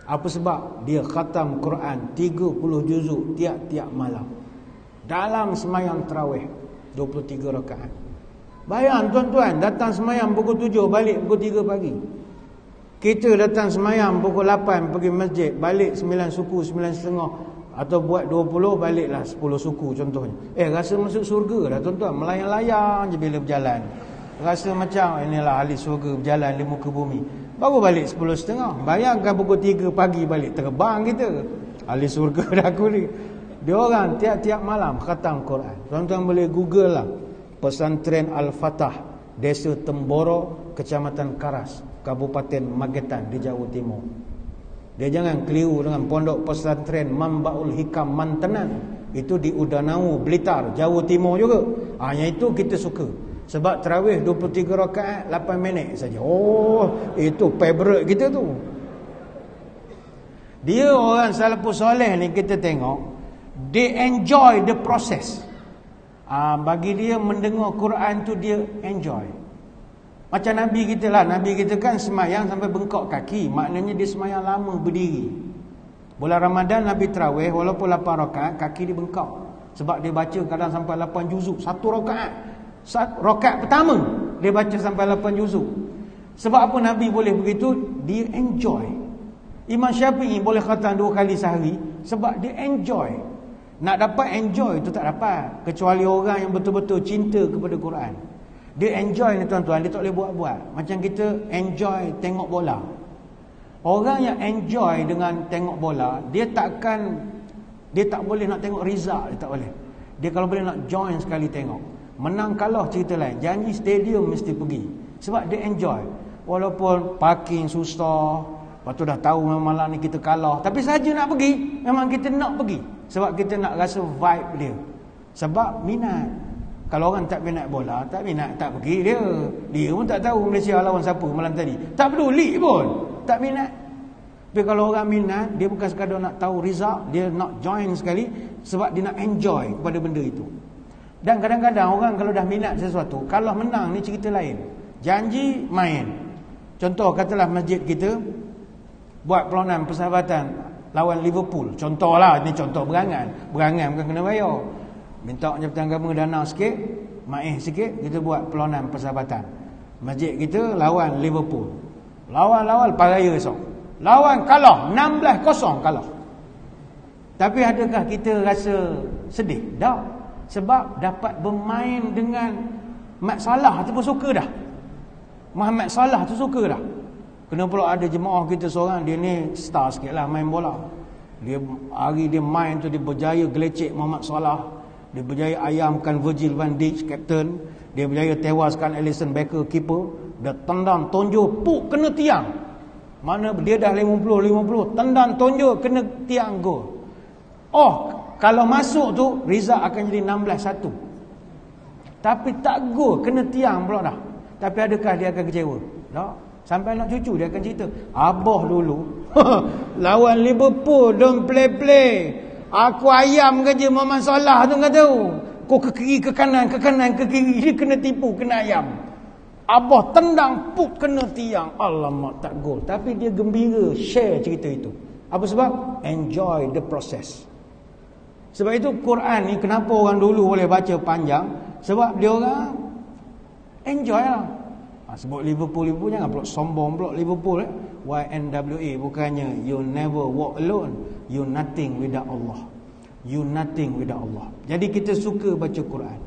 Apa sebab? Dia khatam Quran 30 juzuk tiap-tiap malam. Dalam sembahyang tarawih 23 rakaat. Bayang tuan-tuan, datang sembahyang pukul 7, balik pukul 3 pagi. Kita datang semayang pukul 8 pergi masjid, balik 9 suku, 9.30 atau buat 20, baliklah 10 suku contohnya. Rasa masuk surga dah tuan-tuan, melayang-layang je bila berjalan. Rasa macam inilah ahli surga berjalan di muka bumi. Baru balik 10.30. Bayangkan pukul 3 pagi balik, terbang kita. Ahli surga dah aku ni. Dia orang tiap-tiap malam khatam Quran. Tuan-tuan boleh google lah. Pesantren Al-Fatah, Desa Temboro, Kecamatan Karas, Kabupaten Magetan di Jawa Timur. Dia jangan keliru dengan Pondok Pesantren Mambaul Hikam Mantenan. Itu di Udanau, Blitar, Jawa Timur juga. Yang itu kita suka. Sebab tarawih 23 rakaat 8 minit saja. Itu favorite kita tu. Dia orang salafus soleh ni kita tengok, they enjoy the process. Bagi dia mendengar Quran tu dia enjoy. Macam Nabi kita lah. Nabi kita kan semayang sampai bengkok kaki. Maknanya dia semayang lama berdiri. Bulan Ramadan Nabi tarawih walaupun 8 rakaat, kaki dia bengkok. Sebab dia baca kadang sampai 8 juzuk. 1 rakaat. Rakaat pertama dia baca sampai 8 juzuk. Sebab apa Nabi boleh begitu? Dia enjoy. Imam Syafi'i boleh khatam 2 kali sehari sebab dia enjoy. Nak dapat enjoy tu tak dapat, kecuali orang yang betul-betul cinta kepada Quran. Dia enjoy ni tuan-tuan, dia tak boleh buat-buat. Macam kita enjoy tengok bola. Orang yang enjoy dengan tengok bola, dia tak boleh nak tengok result, dia tak boleh. Dia kalau boleh nak join sekali tengok. Menang kalah cerita lain, janji stadium mesti pergi. Sebab dia enjoy. Walaupun parking susah, lepas tu dah tahu memang malam ni kita kalah, tapi saja nak pergi, memang kita nak pergi. Sebab kita nak rasa vibe dia. Sebab minat. Kalau orang tak minat bola, tak minat, tak pergi dia. Dia pun tak tahu Malaysia lawan siapa malam tadi. Tak peduli pun. Tak minat. Tapi kalau orang minat, dia bukan sekadar nak tahu result, dia nak join sekali sebab dia nak enjoy kepada benda itu. Dan kadang-kadang orang kalau dah minat sesuatu, kalau menang ni cerita lain. Janji main. Contoh katalah masjid kita buat perlawanan persahabatan lawan Liverpool. Contohlah, ni contoh berangan. Berangan bukan kena bayar. Minta Jabatan Agama dana sikit, main sikit, kita buat perlawanan persahabatan. Masjid kita lawan Liverpool. Lawan paraya esok. Lawan kalah 16-0 kalah. Tapi adakah kita rasa sedih? Tak. Sebab dapat bermain dengan Mat Salah tu pun suka dah. Muhammad Salah tu suka dah. Kena pula ada jemaah kita seorang, dia ni star sikit lah main bola. Dia hari dia main tu dia berjaya gelecek Muhammad Salah. Dia berjaya ayamkan Virgil van Dijk captain. Dia berjaya tewaskan Alisson Becker keeper. Dia tendang tonjol puk kena tiang. Mana dia dah 50 tendang tonjol kena tiang gol. Oh, kalau masuk tu Rizal akan jadi 16-1. Tapi tak gol, kena tiang pula dah. Tapi adakah dia akan kecewa? Tak. Sampai anak cucu dia akan cerita, abah dulu lawan Liverpool don't play. Aku ayam kerja Muhammad Salah tu kata tu. Kau ke kiri ke kanan ke kiri, dia kena tipu, kena ayam. Abah tendang puk kena tiang. Alamak tak gol. Tapi dia gembira share cerita itu. Apa sebab? Enjoy the process. Sebab itu Quran ni kenapa orang dulu boleh baca panjang? Sebab dia orang enjoy lah. Sebut Liverpool jangan pula sombong pula Liverpool YNWA bukannya you never walk alone, you nothing without Allah. You nothing without Allah. Jadi kita suka baca Quran.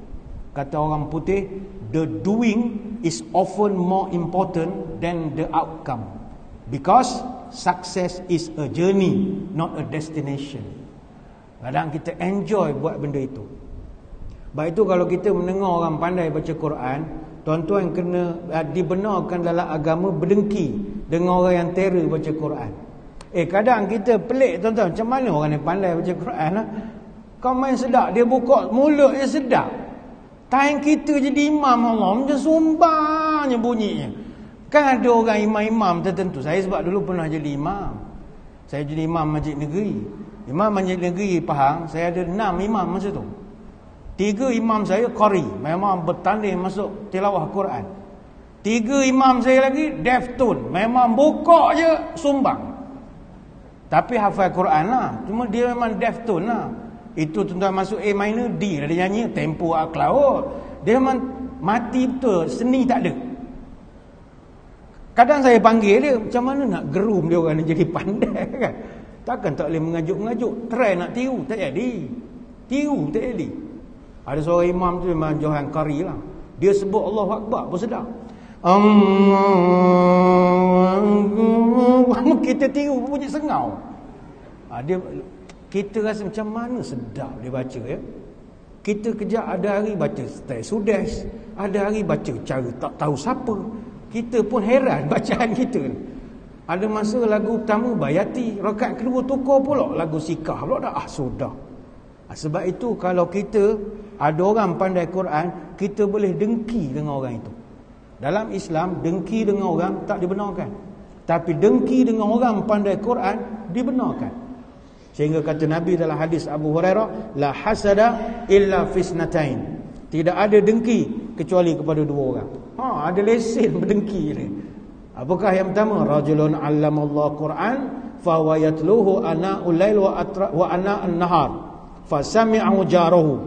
Kata orang putih, the doing is often more important than the outcome. Because success is a journey, not a destination. Kadang kita enjoy buat benda itu. Baik itu kalau kita mendengar orang pandai baca Quran, tuan-tuan kena dibenarkan dalam agama berdengki dengan orang yang terror baca Quran. Kadang kita pelik tuan-tuan, macam mana orang yang pandai baca Quran lah? Kau main sedap, dia buka mulut dia sedap. Time kita jadi imam Allah macam sumbangnya bunyinya. Kan ada orang imam-imam tertentu. Saya sebab dulu pernah jadi imam. Saya jadi imam masjid negeri. Imam masjid negeri Pahang, saya ada 6 imam masa tu. 3 imam saya qari, memang bertanding masuk tilawah Quran. 3 imam saya lagi deftun, memang buka je sumbang. Tapi hafal Quran lah, cuma dia memang deftun lah. Itu tuan-tuan masuk A minor, D dah dia nyanyi, tempo aklaut. Dia memang mati betul, seni tak ada. Kadang saya panggil dia, macam mana nak gerum dia orang ni jadi pandai kan? Takkan tak boleh mengajuk-mengajuk. Try nak tiru, tak jadi. Tiru, tak jadi. Ada seorang imam tu memang Johan Qari lah. Dia sebut Allahu Akbar pun sedap. Kita tiru bunyi sengau. Kita rasa macam mana sedap dia baca ya. Kita kejap ada hari baca style Sudes, ada hari baca cara tak tahu siapa. Kita pun heran bacaan kita ni. Ada masa lagu pertama Bayati, rakaat kedua tukar pula lagu Sikah pula dah. Sudah. Sebab itu kalau kita ada orang pandai Quran, kita boleh dengki dengan orang itu. Dalam Islam, dengki dengan orang tak dibenarkan. Tapi dengki dengan orang pandai Quran dibenarkan. Sehingga kata Nabi dalam hadis Abu Hurairah, la hasada illa fisnatain. Tidak ada dengki kecuali kepada 2 orang. Ada lesen berdengki ni. Apakah yang pertama? Rajulun 'allamallahu Quran fa huwa yatluhu ana'ul lail wa ana'an nahar fa sami'ahu jarahu.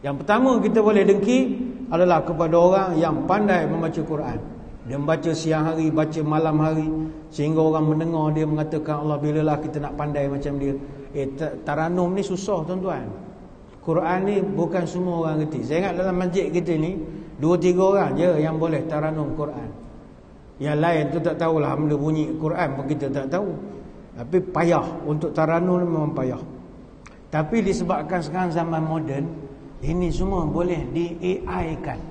Yang pertama kita boleh dengki adalah kepada orang yang pandai membaca Quran. Dia membaca siang hari, baca malam hari, sehingga orang mendengar dia mengatakan, Allah, bilalah kita nak pandai macam dia. Taranum ni susah tuan-tuan. Quran ni bukan semua orang reti. Saya ingat dalam masjid kita ni 2-3 orang je yang boleh taranum Quran. Yang lain tu tak tahulah benda bunyi Quran pun kita tak tahu. Tapi payah untuk taranum memang payah. Tapi disebabkan sekarang zaman moden, ini semua boleh di-AI kan.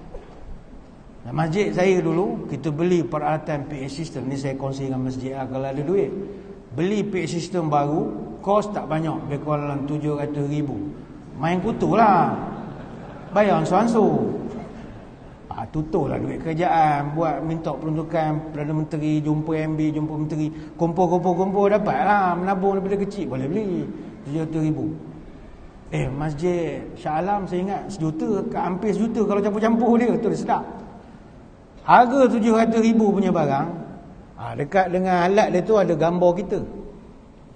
Nah, masjid saya dulu kita beli peralatan PA system ni, saya kongsi dengan masjid kalau ada duit. Beli PA system baru, kos tak banyak, lebih kurang 700,000. Main kutu lah. Bayar ansur-ansur. Tutuplah duit kerajaan, buat minta peruntukan Perdana Menteri, jumpa MB, jumpa Menteri, kumpul dapat lah, menabung daripada kecil boleh beli 700,000. Masjid Shah Alam saya ingat sejuta, hampir sejuta kalau campur-campur dia, tu dia sedap. Harga 700,000 punya barang, dekat dengan alat dia tu ada gambar kita.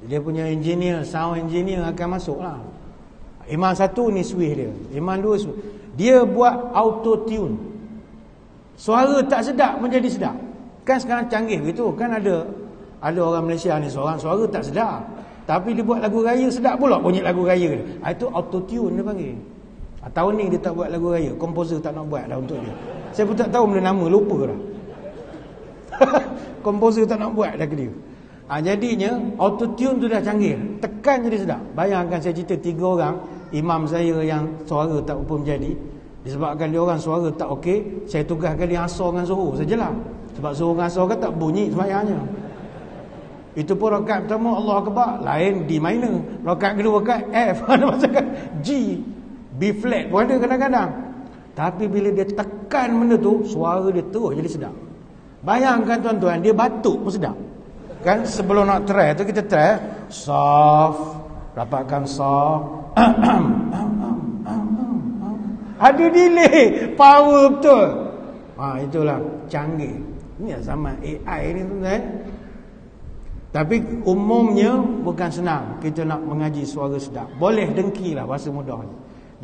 Dia punya engineer, sound engineer akan masuk lah. Imam satu ni switch dia, Imam dua switch. Dia buat auto tune, suara tak sedap menjadi sedap. Kan sekarang canggih gitu. Kan ada orang Malaysia ni seorang suara tak sedap, tapi dia buat lagu raya sedap pula bunyi lagu raya dia. Itu auto tune dia panggil. Tahun ni dia tak buat lagu raya, komposer tak nak buat dah untuk dia. Saya pun tak tahu benda nama, lupa dah. Komposer tak nak buat dah ke dia. Jadinya auto tune tu dah canggih, tekan jadi sedap. Bayangkan saya cerita 3 orang imam saya yang suara tak apa menjadi, disebabkan dia orang suara tak okey, saya tugaskan dia asar dengan zuhur sajalah. Sebab zuhur dengan asar kan tak bunyi sembahyangnya. Itu pun rakaat pertama Allah Akbar, lain D minor. Rakaat kedua rakaat F, ada masakan G, B flat pun ada kadang-kadang. Tapi bila dia tekan benda tu, suara dia terus jadi sedap. Bayangkan tuan-tuan, dia batuk pun sedap. Kan sebelum nak try tu kita try soft, rapatkan soft. Ada delay, power betul. Itulah canggih. Ini zaman AI ni tuan-tuan. Tapi umumnya bukan senang kita nak mengaji suara sedap. Boleh dengki lah bahasa mudah ni.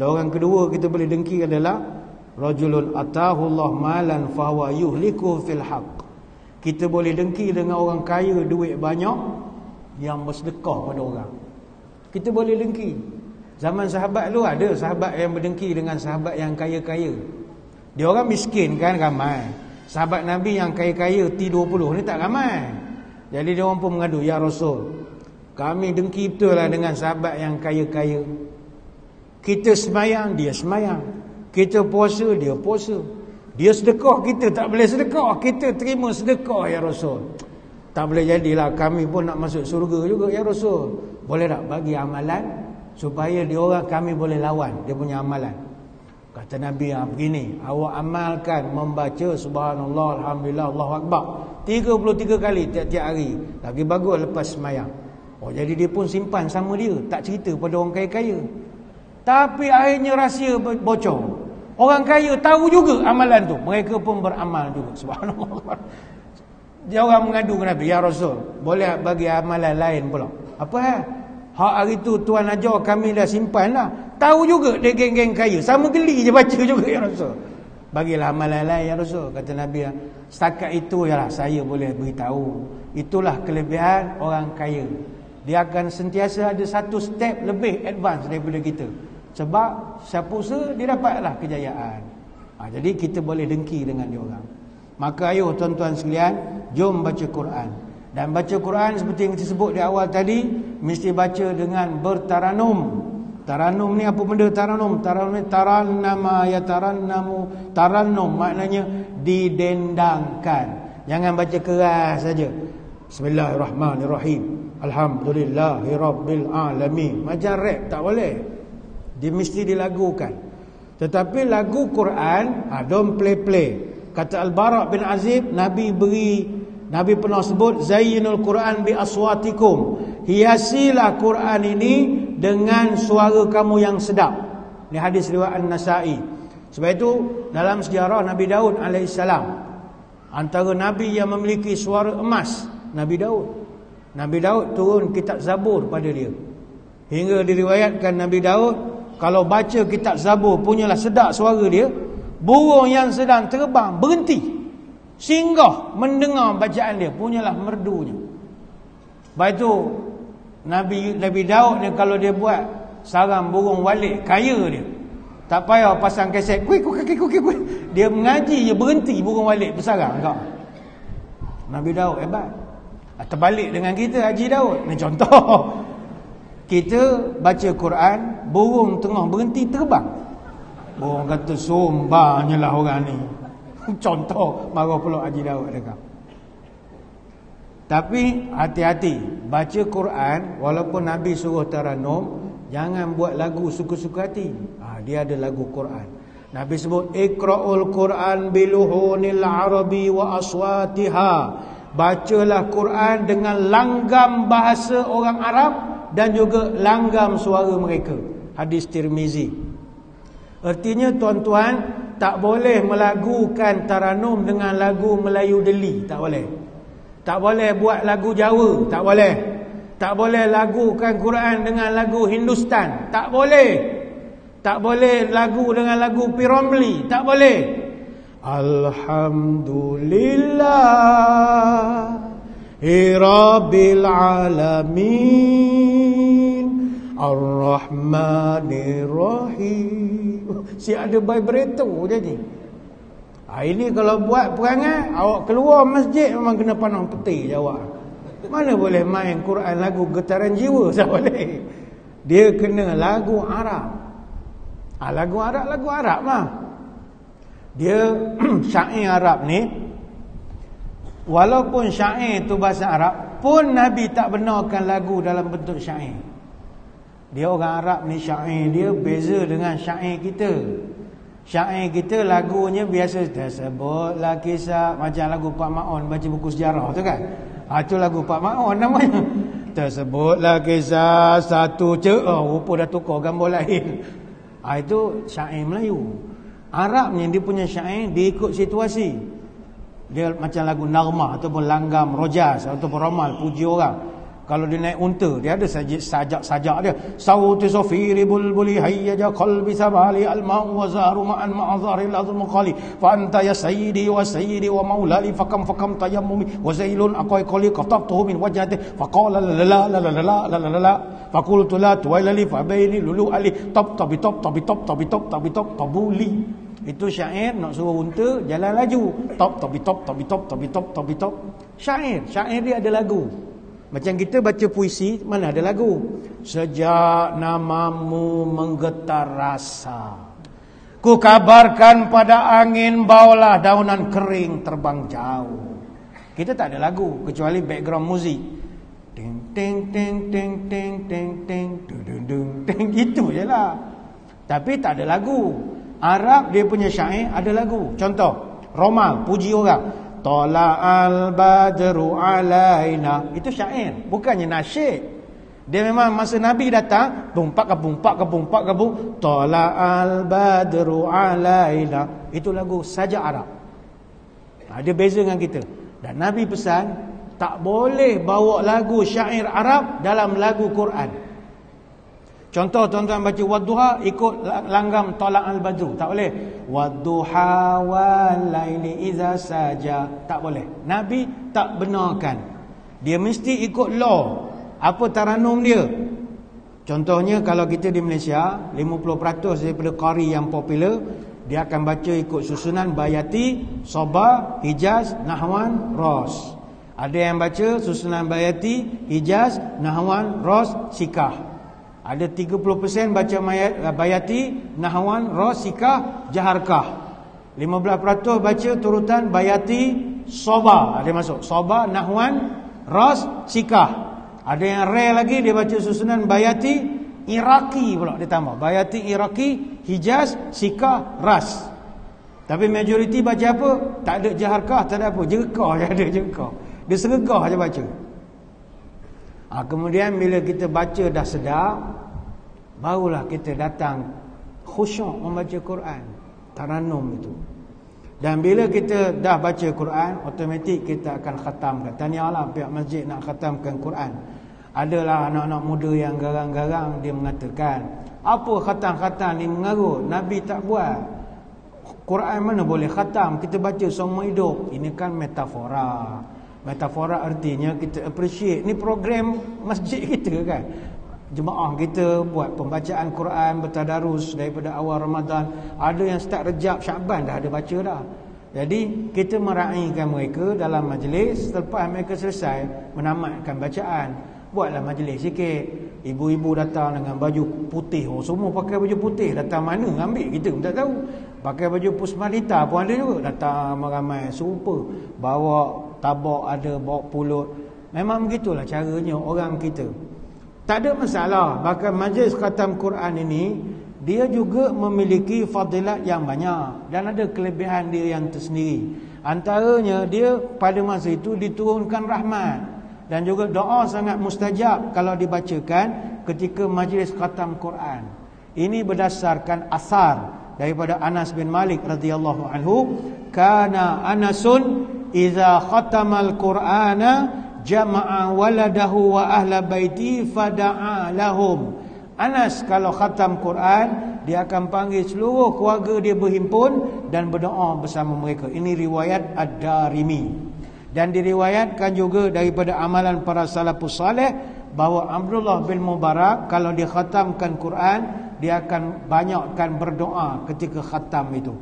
Dan orang kedua kita boleh dengki adalah rajulun atahullah malan fahuwa yuhliku fil haqq. Kita boleh dengki dengan orang kaya duit banyak yang bersedekah pada orang. Kita boleh dengki. Zaman sahabat dulu ada sahabat yang berdengki dengan sahabat yang kaya-kaya. Dia orang miskin kan ramai. Sahabat Nabi yang kaya-kaya T20 ni tak ramai. Jadi dia orang pun mengadu, ya Rasul, kami dengki betul lah dengan sahabat yang kaya-kaya. Kita semayang, dia semayang. Kita puasa, dia puasa. Dia sedekah, kita tak boleh sedekah. Kita terima sedekah, ya Rasul. Tak boleh jadilah, kami pun nak masuk surga juga, ya Rasul. Boleh tak bagi amalan supaya dia orang kami boleh lawan dia punya amalan? Kata Nabi, begini, awak amalkan membaca subhanallah, alhamdulillah, Allahu Akbar 33 kali tiap-tiap hari. Lagi bagus lepas semayang. Jadi dia pun simpan sama dia, tak cerita pada orang kaya-kaya. Tapi akhirnya rahsia bocor. Orang kaya tahu juga amalan tu, mereka pun beramal juga. Subhanallah. Dia orang mengadu ke Nabi, ya Rasul, boleh bagi amalan lain pula? Apa hak hari tu Tuan ajar kami dah simpan lah. Tahu juga dia geng-geng kaya, sama geli je baca juga, ya Rasul. Bagilah amalan lain, ya Rasul. Kata Nabi, setakat itu yalah saya boleh beritahu. Itulah kelebihan orang kaya. Dia akan sentiasa ada satu step lebih advance daripada kita. Sebab siapa usaha, dia dapatlah kejayaan. Jadi kita boleh dengki dengan dia orang. Maka ayo tuan-tuan sekalian, jom baca Quran. Dan baca Quran seperti yang kita sebut di awal tadi, mesti baca dengan bertaranum. Taranum ni apa benda taranum? Taranum ni tarannama ya tarannamu. Tarannum maknanya didendangkan. Jangan baca keras saja. Bismillahirrahmanirrahim. Alhamdulillahirabbil alamin. Macam rap tak boleh. Dia mesti dilagukan. Tetapi lagu Quran, don't play. Kata Al-Bara' bin Azib, Nabi pernah sebut zayyinul Quran bi aswatikum. Hiasilah Quran ini dengan suara kamu yang sedap. Ini hadis riwayat An-Nasa'i. Sebab itu dalam sejarah Nabi Daud alaihissalam, antara nabi yang memiliki suara emas, Nabi Daud. Nabi Daud turun kitab Zabur pada dia. Hingga diriwayatkan Nabi Daud kalau baca kitab Zabur punyalah sedap suara dia, burung yang sedang terbang berhenti, singgah mendengar bacaan dia, punyalah merdunya. Sebab itu Nabi Daud ni kalau dia buat sarang burung walik, kaya dia. Tak payah pasang kaset, kuih. Dia mengaji je berhenti burung walik bersarang kau. Nabi Daud hebat. Terbalik dengan kita Haji Daud. Ni contoh. Kita baca Quran, burung tengah berhenti terbang. Burung kata sombangnya lah orang ni. Contoh, marah pula Haji Daud dekat. Tapi hati-hati, baca Quran walaupun Nabi suruh taranum, jangan buat lagu suka-suka hati. Dia ada lagu Quran. Nabi sebut iqra'ul Quran biluhunil arabi wa aswatiha. Bacalah Quran dengan langgam bahasa orang Arab dan juga langgam suara mereka. hadis Tirmizi. Artinya tuan-tuan, tak boleh melagukan taranum dengan lagu Melayu Deli, tak boleh. Tak boleh buat lagu Jawa, tak boleh. Tak boleh lagukan Quran dengan lagu Hindustan, tak boleh. Tak boleh lagu dengan lagu Piramli, tak boleh. Alhamdulillah Rabbil alamin Ar-Rahmanir Rahim. Si ada vibrator dia ni. Ini kalau buat perangai, awak keluar masjid memang kena panah peti jawab. Mana boleh main Quran lagu getaran jiwa, tak boleh. Dia kena lagu Arab. Lagu Arab mah. Dia syair Arab ni, walaupun syair tu bahasa Arab, pun Nabi tak benarkan lagu dalam bentuk syair. Dia orang Arab ni, syair dia beza dengan syair kita. Syair kita lagunya biasa tersebutlah kisah, macam lagu Pak Maon baca buku sejarah tu kan. Itu lagu Pak Maon namanya. Tersebutlah kisah satu rupa dah tukar gambar lain. Itu syair Melayu. Arabnya dia punya syair dia ikut situasi. Dia macam lagu Narmah ataupun Langgam Rojas ataupun Ramal puji orang. Kalau dia naik unta, dia ada sajak-sajak dia. Sauti safiri bulbuli hayyaja qalbi sabali al-ma'u wa zaru ma'an ma'azari al-azmu qali fa anta ya sayyidi wa maulali fakam tayammumi wa zailun aqai qali qatabtuhu min wajhati faqala la faqultu la tuwailali fa baini lulu ali tabi tabuli. Itu syair nak suruh unta jalan laju. Tabi. Syair dia ada lagu. Macam kita baca puisi, mana ada lagu? Sejak namamu menggetar rasa, ku kabarkan pada angin, bawalah daunan kering terbang jauh. Kita tak ada lagu kecuali background muzik. Ting ting ting ting ting ting ting dung ting, itu je lah. Tapi tak ada lagu. Arab dia punya syair ada lagu. Contoh, Romal puji orang. Tala'al badru alaina. Itu syair, bukannya nasyid. Dia memang masa Nabi datang, bumpak kabung. Tala'al badru alaina. Itu lagu sajak Arab. Dia beza dengan kita. Dan Nabi pesan, tak boleh bawa lagu syair Arab dalam lagu Quran. Contoh, tuan-tuan baca Wadduha ikut langgam Tala'al badru, tak boleh. Wadduha wal laili iza saja, tak boleh. Nabi tak benarkan. Dia mesti ikut law. Apa taranum dia? Contohnya kalau kita di Malaysia, 50% daripada qari yang popular, dia akan baca ikut susunan Bayati, Sabah, Hijaz, Nahwan, Ros. Ada yang baca susunan Bayati, Hijaz, Nahwan, Ros, Sikah. Ada 30% baca Bayati, Nahwan, Ros, Sikah, Jaharkah. 15% baca turutan Bayati, Sabah. Ada masuk Sabah, Nahwan, Ros, Sikah. Ada yang rare lagi, dia baca susunan Bayati, Iraqi pula dia tambah. Bayati, Iraqi, Hijaz, Sikah, Ras. Tapi majoriti baca apa? Tak ada Jaharkah, tak ada apa. Jerkah je ada, jerkah. Dia sergah je baca. Kemudian bila kita baca dah sedap, barulah kita datang khusyuk membaca Quran, taranum itu. Dan bila kita dah baca Quran, automatik kita akan khatamkan. Tahniahlah pihak masjid nak khatamkan Quran. Adalah anak-anak muda yang garang-garang, dia mengatakan, apa khatam-khatam ni mengarut? Nabi tak buat. Quran mana boleh khatam? Kita baca seumur hidup. Ini kan metafora. Metafora artinya kita appreciate. Ni program masjid kita kan. Jemaah kita buat pembacaan Quran bertadarus daripada awal Ramadan. Ada yang start Rejab, Syaban dah ada baca dah. Jadi kita meraihkan mereka dalam majlis. Selepas mereka selesai menamatkan bacaan, buatlah majlis sikit. Ibu-ibu datang dengan baju putih. Semua pakai baju putih. Datang mana ambil, kita pun tak tahu. Pakai baju Pusmadita pun ada juga. Datang ramai serupa. Bawa tabak ada, bawa pulut. Memang begitulah caranya orang kita. Tak ada masalah. Bahkan majlis khatam Quran ini, dia juga memiliki fadilat yang banyak. Dan ada kelebihan dia yang tersendiri. Antaranya dia pada masa itu diturunkan rahmat. Dan juga doa sangat mustajab kalau dibacakan ketika majlis khatam Quran. Ini berdasarkan asar daripada Anas bin Malik radhiyallahu anhu, kana Anasun idza khatamal Qur'ana jama'a waladahu wa ahla baiti fada'a lahum. Anas kalau khatam Quran, dia akan panggil seluruh keluarga dia berhimpun dan berdoa bersama mereka. Ini riwayat Ad-Darimi. Dan diriwayatkan juga daripada amalan para salafus salih bahawa Abdullah bin Mubarak kalau dia khatamkan Quran, dia akan banyakkan berdoa ketika khatam itu.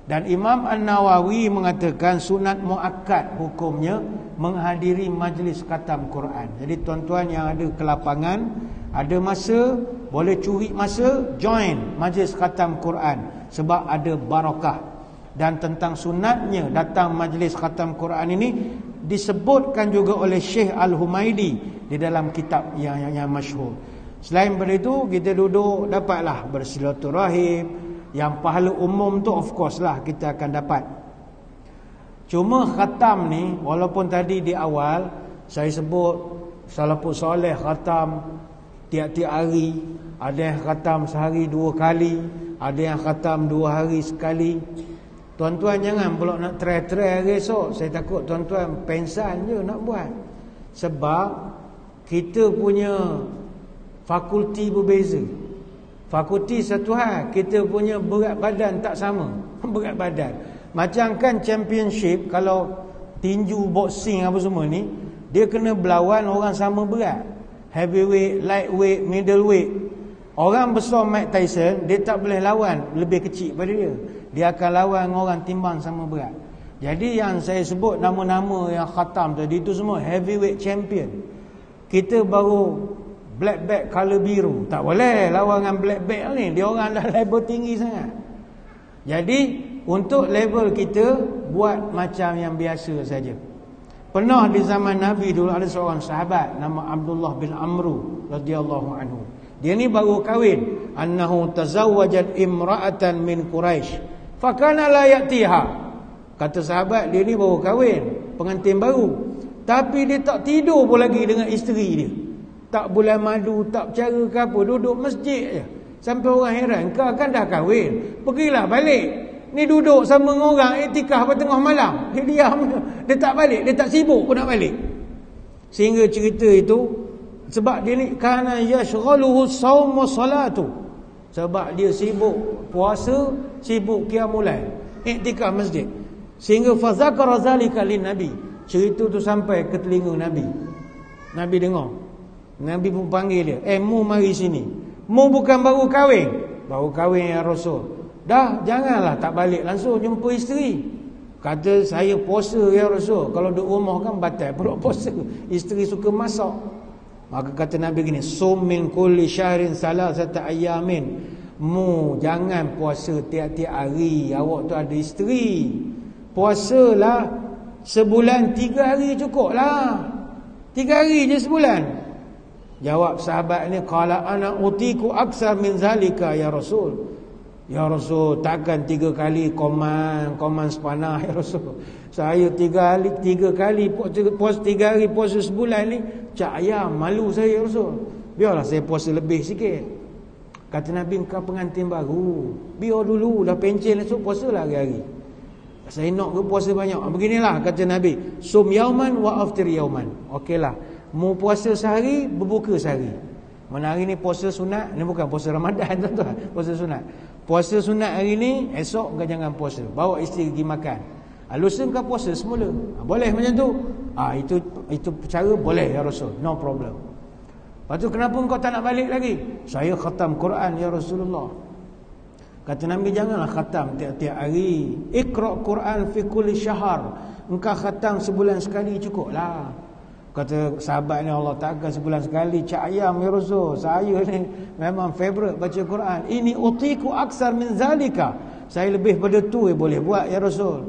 Dan Imam An-Nawawi mengatakan sunat muakkad hukumnya menghadiri majlis khatam Quran. Jadi tuan-tuan yang ada ke lapangan, ada masa, boleh curi masa, join majlis khatam Quran sebab ada barakah. Dan tentang sunatnya datang majlis khatam Quran ini disebutkan juga oleh Syekh Al-Humaidi di dalam kitab yang masyhur. Selain daripada itu, kita duduk dapatlah bersilaturahim. Yang pahala umum tu of course lah kita akan dapat. Cuma khatam ni, walaupun tadi di awal saya sebut salafus soleh khatam tiap-tiap hari, ada yang khatam sehari 2 kali, ada yang khatam 2 hari sekali. Tuan-tuan jangan pula nak try hari esok. Saya takut tuan-tuan pensan je nak buat. Sebab kita punya fakulti berbeza. Fakulti satu hal, kita punya berat badan tak sama. Berat badan. Macam kan championship, kalau tinju, boxing apa semua ni, dia kena berlawan orang sama berat. Heavyweight, lightweight, middleweight. Orang besar Mike Tyson, dia tak boleh lawan lebih kecil pada dia. Dia akan lawan orang timbang sama berat. Jadi yang saya sebut nama-nama yang khatam tadi itu semua heavyweight champion. Kita baru black belt color biru, tak boleh lawan dengan black belt ni, dia orang dah level tinggi sangat. Jadi untuk level kita buat macam yang biasa saja. Pernah di zaman Nabi dulu ada seorang sahabat nama Abdullah bin Amru radhiyallahu anhu. Dia ni baru kahwin, annahu tazawwajat imra'atan min Quraisy fakana la ya'tiha. Kata sahabat, dia ni baru kahwin, pengantin baru, tapi dia tak tidur pun lagi dengan isteri dia. Tak bulan madu, tak bercara ke apa, duduk masjid je. Sampai orang heran, kau kan dah kahwin, pergilah balik. Ni duduk sama dengan orang iktikaf pada tengah malam, dia diam, dia tak balik, dia tak sibuk pun nak balik. Sehingga cerita itu, sebab dia ni kana yashghaluhu shaum wa salatu, sebab dia sibuk puasa, sibuk qiyamul lail, iktikaf masjid. Sehingga fazakara zalika lin nabi, cerita tu sampai ke telinga Nabi. Nabi dengar, Nabi pun panggil dia, mu mari sini. Mu bukan baru kahwin? Baru kahwin ya Rasul. Dah, janganlah tak balik langsung jumpa isteri. Kata, saya puasa ya Rasul. Kalau duduk rumah kan batal pula puasa, isteri suka masak. Maka kata Nabi gini, sum min kulli syahrin salasata ayamin. Mu jangan puasa tiap-tiap hari, awak tu ada isteri. Puasalah sebulan 3 hari cukup lah. 3 hari je sebulan. Jawab sahabat ni, qala ana utiku aksar min zalika ya Rasul. Ya Rasul, takkan 3 kali koman sepanah ya Rasul. Saya 3 kali puasa 3 hari puasa sebulan ni, cak ayam, malu saya ya Rasul. Biarlah saya puasa lebih sikit. Kata Nabi, kau pengantin baru, biar dulu, dah pencen esok puasalah hari-hari. Saya nak ke puasa banyak. Beginilah kata Nabi, sum yauman wa aftir yauman. Okeylah, mu puasa sehari, berbuka sehari. Mana hari ni puasa sunat, ni bukan puasa Ramadan tuan-tuan, puasa sunat. Puasa sunat hari ni, esok kau jangan puasa, bawa isteri pergi makan. Lusa kau puasa semula. Boleh macam tu? Itu cara boleh ya Rasul, no problem. Lepas tu kenapa kau tak nak balik lagi? Saya khatam Quran ya Rasulullah. Kata Nabi, janganlah khatam tiap-tiap hari. Iqra' Quran fi kulli syahr. Engkau khatam sebulan sekali cukuplah. Kata sahabat ni, Allah takkan sebulan sekali, cak ayam ya Rasul. Saya ni memang favorite baca Quran. Ini utiku aksar min zalika. Saya lebih pada tu boleh buat ya Rasul.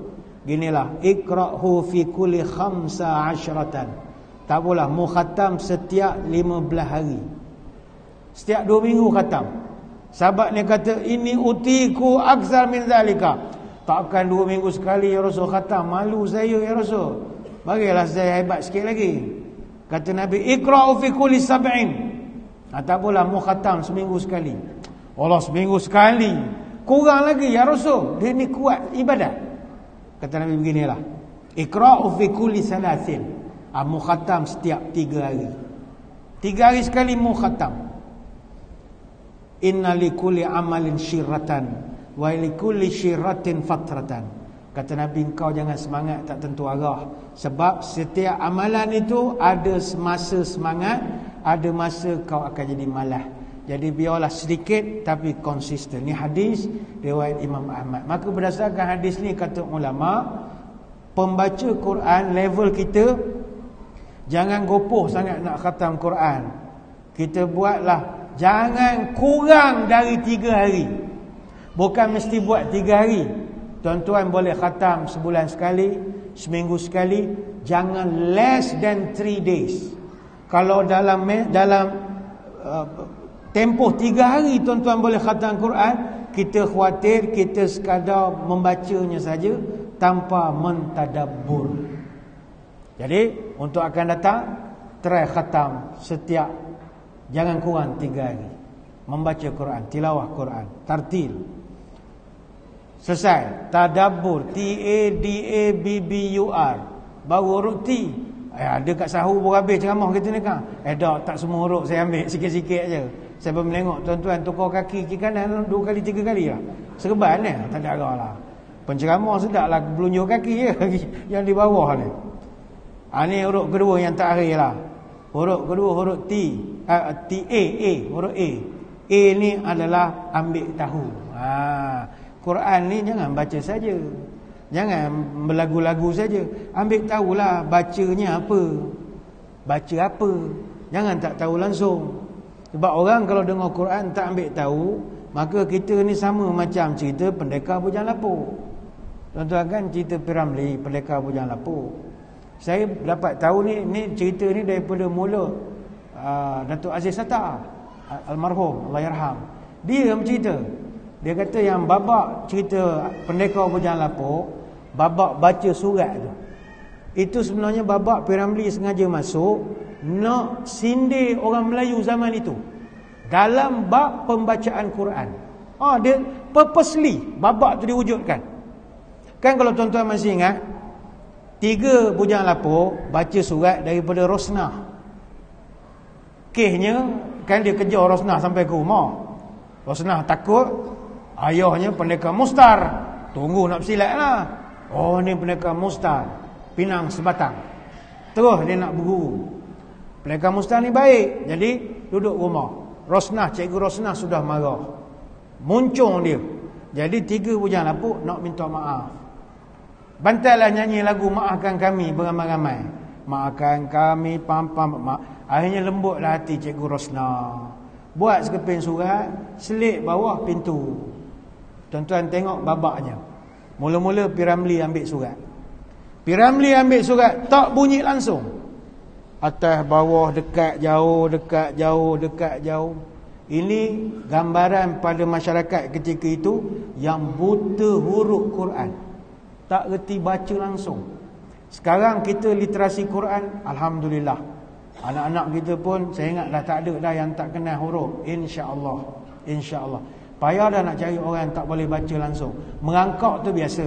Ginilah, iqra'hu fi kulli 15. Tak apalah, mu khatam setiap 15 hari. Setiap 2 minggu khatam. Sahabat ni kata, ini utiku aksar min zalika. Takkan 2 minggu sekali ya Rasul khatam, malu saya ya Rasul. Bagilah saya hebat sikit lagi. Kata Nabi, iqra'u fi kulli 7. Tak apalah, mu khatam seminggu sekali. Allah seminggu sekali. Kurang lagi ya Rasul. Dia ni kuat ibadat. Kata Nabi beginilah. Iqra'u fi kulli salasin. Mu khatam setiap 3 hari. 3 hari sekali mu khatam. Inna li kulli amalin syirratan wa li kulli syirratin fatratan. Kata Nabi, engkau jangan semangat tak tentu arah. Sebab setiap amalan itu ada masa semangat, ada masa kau akan jadi malas. Jadi biarlah sedikit tapi konsisten. Ni hadis riwayat Imam Ahmad. Maka berdasarkan hadis ni kata ulama, pembaca Quran level kita jangan gopoh sangat nak khatam Quran. Kita buatlah jangan kurang dari 3 hari. Bukan mesti buat 3 hari. Tuan-tuan boleh khatam sebulan sekali, seminggu sekali. Jangan less than 3 days. Kalau dalam tempoh 3 hari tuan-tuan boleh khatam Quran, kita khawatir kita sekadar membacanya saja tanpa mentadabbur. Jadi untuk akan datang, try khatam setiap, jangan kurang 3 hari membaca Quran, tilawah Quran, tartil. Selesai. Tadabbur, T-A-D-A-B-B-U-R, baru huruf T. Ada kat sahur pun habis ceramah kita ni kan. Tak semua huruf saya ambil, sikit-sikit je. Saya pun menengok tuan-tuan tukar kaki kiri kanan 2 kali 3 kali lah. Serban ni, tak ada arah lah. Penceramah sedaplah belunjuk kaki je yang di bawah ni. Ni huruf kedua yang terakhir lah. Huruf kedua huruf T, T-A, A, huruf A. A ni adalah ambil tahu. Quran ni jangan baca saja. Jangan berlagu-lagu saja. Ambil tahulah bacanya apa. Baca apa. Jangan tak tahu langsung. Sebab orang kalau dengar Quran tak ambil tahu, maka kita ni sama macam cerita pendekar bujang lapuk. Tuan-tuan kan cerita Piramli, pendekar bujang lapuk. Saya dapat tahu ni cerita ni daripada mula Datuk Aziz Sattar almarhum, Allah yarham. Dia yang bercerita. Dia kata yang babak cerita pendekar bujang lapuk, babak baca surat tu, itu sebenarnya babak Piramli sengaja masuk nak sindir orang Melayu zaman itu dalam bab pembacaan Quran. Dia purposely babak tu diwujudkan. Kan kalau tuan-tuan masih ingat, 3 bujang lapuk baca surat daripada Rosnah. Kesnya kan dia kejar Rosnah sampai ke rumah. Rosnah takut ayahnya pendekar Mustar, tunggu nak bersilat lah. Ni pendekar Mustar, pinang sebatang. Terus dia nak berguru. Pendekar Mustar ni baik, jadi duduk rumah. Rosnah, cikgu Rosnah sudah marah, muncung dia. Jadi 3 bujang lapuk nak minta maaf. Bantailah nyanyi lagu Maafkan Kami beramai-ramai. Maafkan kami, pam-pam. Akhirnya lembutlah hati cikgu Rosnah. Buat sekeping surat, selit bawah pintu. Tuan-tuan tengok babaknya. Mula-mula Piramli ambil surat. Piramli ambil surat, tak bunyi langsung. Atas, bawah, dekat, jauh, dekat, jauh, dekat, jauh. Ini gambaran pada masyarakat ketika itu yang buta huruf Quran, tak reti baca langsung. Sekarang kita literasi Quran, alhamdulillah. Anak-anak kita pun saya ingat dah tak ada dah yang tak kenal huruf, insya-Allah. Insya-Allah. Payah dah nak cari orang yang tak boleh baca langsung. Merangkak tu biasa.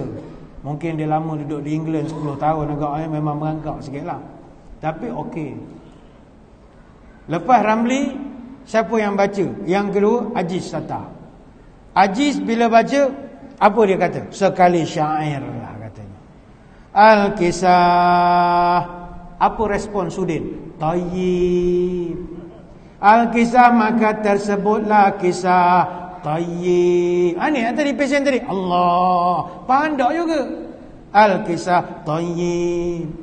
Mungkin dia lama duduk di England 10 tahun agaknya, memang merangkak sikitlah. Tapi okey. Lepas Ramli, siapa yang baca? Yang kedua Aziz Sattar. Aziz bila baca, apa dia kata? Sekali syair lah katanya. Al-Kisah. Apa respon Sudin? Tayyib. Al-Kisah, maka tersebutlah kisah tayyib. Ni yang tadi pesen tadi. Allah, pandai juga. Al-Kisah tayyib.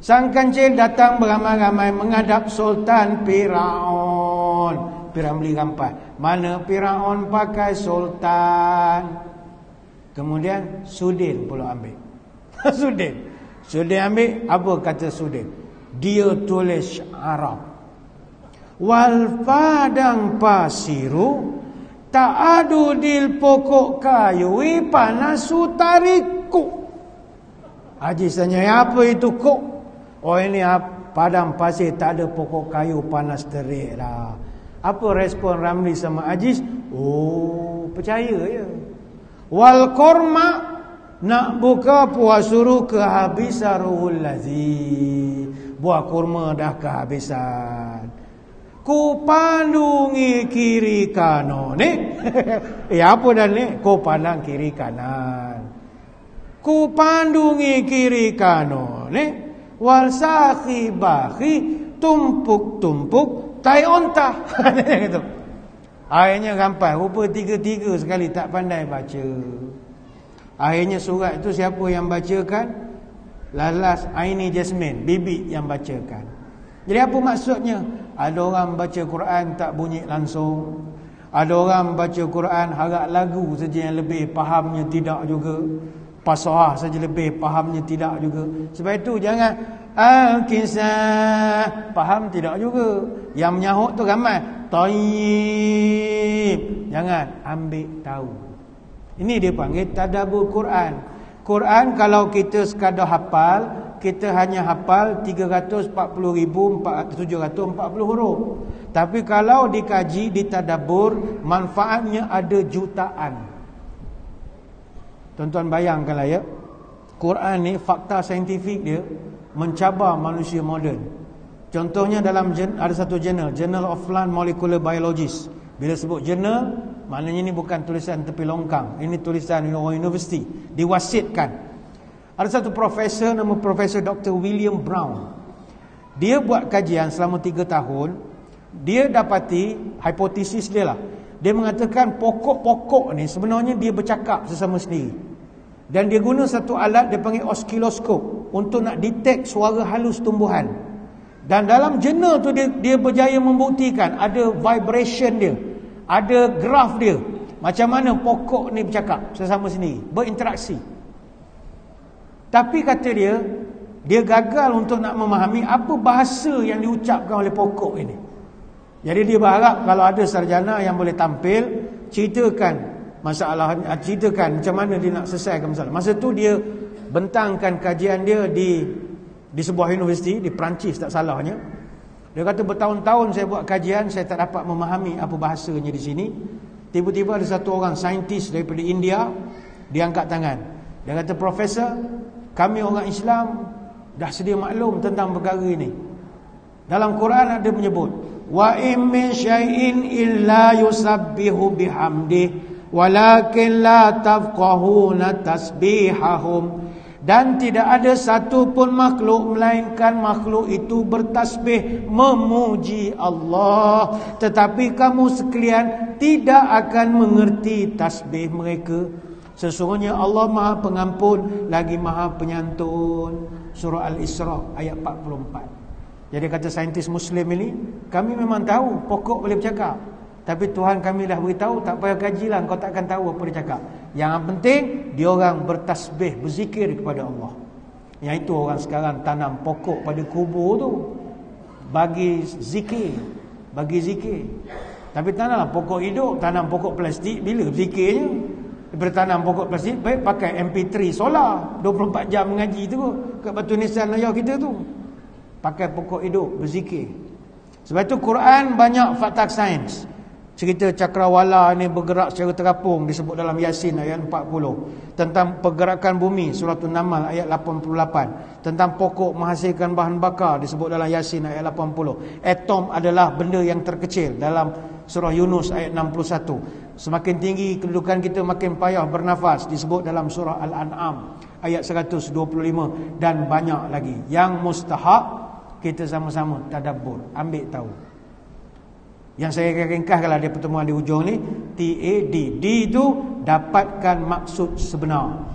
Sang kancil datang beramai-ramai menghadap Sultan Firaun. Piramli rampas. Mana Firaun pakai sultan. Kemudian Sudin pula ambil. Sudin ambil. Apa kata Sudin? Dia tulis Arab. Wal padang pasiru ta'adu dil pokok kayu panasu tariku. Haji tanya, apa itu kok? Ini padang pasir, tak ada pokok kayu, panas terik lah. Apa respon Ramli sama Aziz? percaya je. Wal qurma, nak buka puas suruh kehabisan ruhul lazi. Buah kurma dah kehabisan. Ku pandungi kiri kanan ni. Apa dah ni? Ku pandang kiri kanan. Ku pandungi kiri kanan ni. Wal sakhibahi, tumpuk-tumpuk tai onta. Gitu. Akhirnya gampai. Rupa tiga-tiga sekali tak pandai baca. Akhirnya surat itu siapa yang bacakan? Lalas Aini Jasmine, bibi yang bacakan. Jadi apa maksudnya? Ada orang baca Quran tak bunyi langsung. Ada orang baca Quran harap lagu saja yang lebih, fahamnya tidak juga. Fasahah saja lebih, fahamnya tidak juga. Sebab itu jangan Al-Kisah, faham tidak juga. Yang menyahut tu ramai. Tayyib, jangan ambil tahu. Ini dia panggil tadabbur Quran. Quran kalau kita sekadar hafal, kita hanya hafal 340,740 huruf. Tapi kalau dikaji, ditadabbur, manfaatnya ada jutaan. Tuan-tuan bayangkanlah ya, Quran ni fakta saintifik dia mencabar manusia moden. Contohnya dalam ada satu jurnal, Journal of Plant Molecular Biologists. Bila sebut jurnal, maknanya ini bukan tulisan tepi longkang. Ini tulisan universiti, diwasitkan. Ada satu profesor, nama Profesor Dr. William Brown. Dia buat kajian selama 3 tahun. Dia dapati, hipotesis dia lah, dia mengatakan pokok-pokok ni sebenarnya dia bercakap sesama sendiri. Dan dia guna satu alat, dia panggil oskiloskop, untuk nak detect suara halus tumbuhan. Dan dalam jurnal tu dia berjaya membuktikan ada vibration dia, ada graf dia, macam mana pokok ni bercakap sesama sendiri, berinteraksi. Tapi kata dia gagal untuk nak memahami apa bahasa yang diucapkan oleh pokok ini. Jadi dia berharap kalau ada sarjana yang boleh tampil, ceritakan masalah, ceritakan macam mana dia nak selesaikan masalah. Masa tu dia bentangkan kajian dia di sebuah universiti di Perancis tak salahnya. Dia kata bertahun-tahun saya buat kajian, saya tak dapat memahami apa bahasanya di sini. Tiba-tiba ada satu orang saintis daripada India, dia angkat tangan. Dia kata, "Profesor, kami orang Islam dah sedia maklum tentang perkara ini. Dalam Quran ada menyebut, wa in min syai'in illa yusabbihu bihamdih walakin la tafqahuna tasbihahum." Dan tidak ada satu pun makhluk melainkan makhluk itu bertasbih memuji Allah, tetapi kamu sekalian tidak akan mengerti tasbih mereka. Sesungguhnya Allah Maha Pengampun lagi Maha Penyantun. Surah Al-Isra ayat 44. Jadi kata saintis Muslim ini, kami memang tahu pokok boleh bercakap, tapi Tuhan kami dah beritahu, tak payah kajilah, kau takkan tahu apa dia cakap. Yang penting dia orang bertasbih, berzikir kepada Allah. Yang itu orang sekarang tanam pokok pada kubur tu bagi zikir, Tapi tanamlah pokok hidup, tanam pokok plastik, bila zikirnya? Daripada tanam pokok plastik, baik pakai MP3 solar 24 jam mengaji tu kat Batu Nisan ayah kita tu. Pakai pokok hidup, berzikir. Sebab itu Quran banyak fakta sains. Cerita cakrawala ni bergerak secara terapung, disebut dalam Yasin ayat 40. Tentang pergerakan bumi, surah An-Naml ayat 88. Tentang pokok menghasilkan bahan bakar, disebut dalam Yasin ayat 80. Atom adalah benda yang terkecil, dalam surah Yunus ayat 61. Semakin tinggi kedudukan kita, makin payah bernafas, disebut dalam surah Al-An'am ayat 125. Dan banyak lagi yang mustahak kita sama-sama tadabbur, ambil tahu. Yang saya ringkaskanlah di pertemuan di hujung ni, TAD. D itu dapatkan maksud sebenar.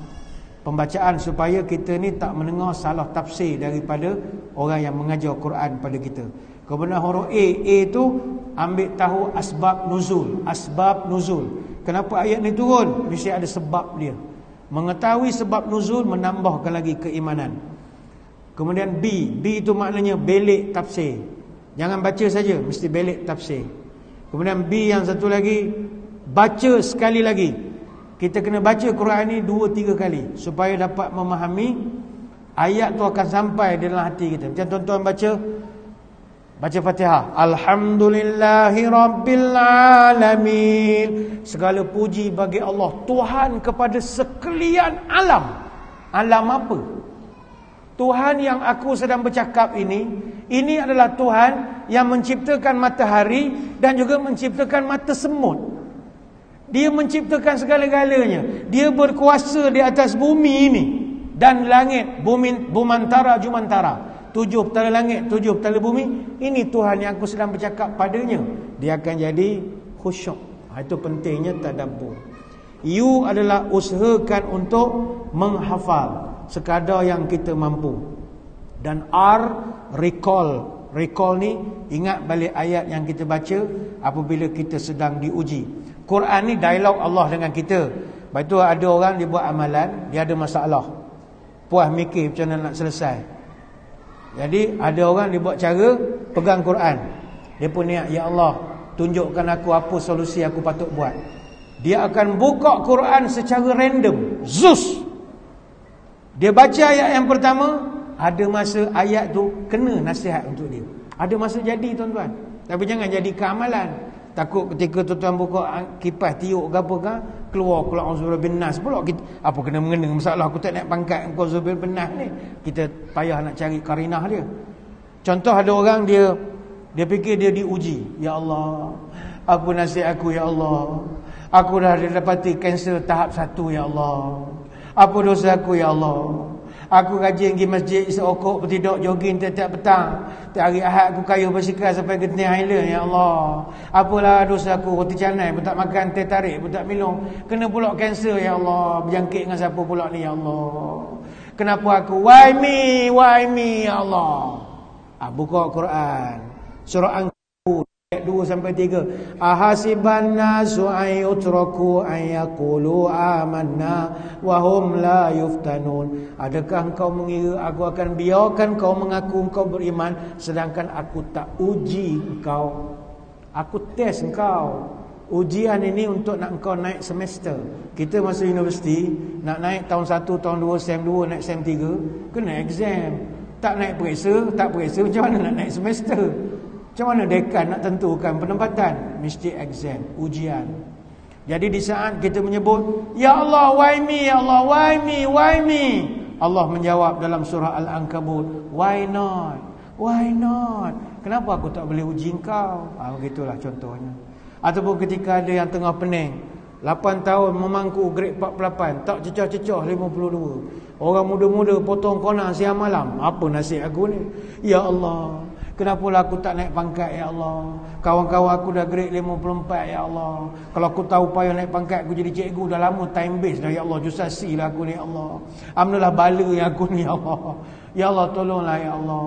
Pembacaan supaya kita ni tak mendengar salah tafsir daripada orang yang mengajar Quran pada kita. Kemudian huruf A itu ambil tahu asbab nuzul. Kenapa ayat ni turun? Mesti ada sebab dia. Mengetahui sebab nuzul menambahkan lagi keimanan. Kemudian B itu maknanya belik tafsir. Jangan baca saja, mesti belik tafsir. Kemudian B yang satu lagi, baca sekali lagi. Kita kena baca Quran ni 2-3 kali supaya dapat memahami ayat tu akan sampai dalam hati kita. Macam tuan-tuan baca Baca Fatihah. Alhamdulillahi Rabbil Alamin. Segala puji bagi Allah, Tuhan kepada sekalian alam. Alam apa? Tuhan yang aku sedang bercakap ini adalah Tuhan yang menciptakan matahari dan juga menciptakan mata semut. Dia menciptakan segala-galanya. Dia berkuasa di atas bumi ini dan langit, bumi, bumantara, jumantara. 7 petala langit, 7 petala bumi. Ini Tuhan yang aku sedang bercakap padanya. Dia akan jadi khusyuk. Itu pentingnya tadabbur. You adalah usahakan untuk menghafal sekadar yang kita mampu. Dan R, recall. Recall ni, ingat balik ayat yang kita baca apabila kita sedang diuji. Quran ni dialog Allah dengan kita. Lepas tu ada orang dia buat amalan, dia ada masalah, puas mikir macam mana nak selesai. Jadi ada orang dia buat cara pegang Quran. Dia pun niat, ya Allah, tunjukkan aku apa solusi aku patut buat. Dia akan buka Quran secara random. Zus. Dia baca ayat yang pertama, ada masa ayat tu kena nasihat untuk dia. Ada masa jadi tuan-tuan. Tapi jangan jadi keamalan. Takut ketika tuan-tuan buka kipas tiup ke apa ke, keluar auzubillahi binnas pula kita, apa kena mengena masalah aku tak naik pangkat auzubillahi binnas ni. Kita payah nak cari karinah dia. Contoh ada orang dia fikir dia diuji. Ya Allah, apa nasihat aku ya Allah? Aku dah dapati kanser tahap 1 ya Allah. Apa dosa aku ya Allah? Aku rajin pergi masjid seokok bertidur jogging tiap-tiap petang. Tiap hari Ahad aku kayuh bersikap sampai ke Tengah Island ya Allah. Apalah dosa aku, roti canai pun tak makan, teh tarik pun tak minum. Kena pula kanser ya Allah. Berjangkit dengan siapa pula ni ya Allah? Kenapa aku? Why me ya Allah? Buka Quran surah Ankabut ayat 2 sampai 3. Ahasiban nasu ayyutraku ayyaqulu amanna wa hum la yuftanun. Adakah engkau mengira aku akan biarkan kau mengaku engkau beriman sedangkan aku tak uji engkau? Aku test engkau. Ujian ini untuk nak engkau naik semester. Kita masa universiti nak naik tahun 1, tahun 2, sem 2, naik sem 3, kena exam. Tak naik periksa, tak periksa, macam mana nak naik semester? Macam mana dekan nak tentukan penempatan? Mesti exam, ujian. Jadi di saat kita menyebut, ya Allah, why me, ya Allah, why me, why me? Allah menjawab dalam surah Al-Ankabut, why not? Why not? Kenapa aku tak boleh uji engkau? Begitulah contohnya. Ataupun ketika ada yang tengah pening, 8 tahun memangku grade 48, tak cecah-cecah 52. Orang muda-muda potong kona siang malam. Apa nasib aku ni? Ya Allah, kenapalah aku tak naik pangkat ya Allah? Kawan-kawan aku dah grade 54 ya Allah. Kalau aku tahu payah naik pangkat aku jadi cikgu dah lama time base dah ya Allah. Jusasi lah aku ni ya Allah. Amnalah bala yang aku ni ya Allah. Ya Allah tolonglah ya Allah.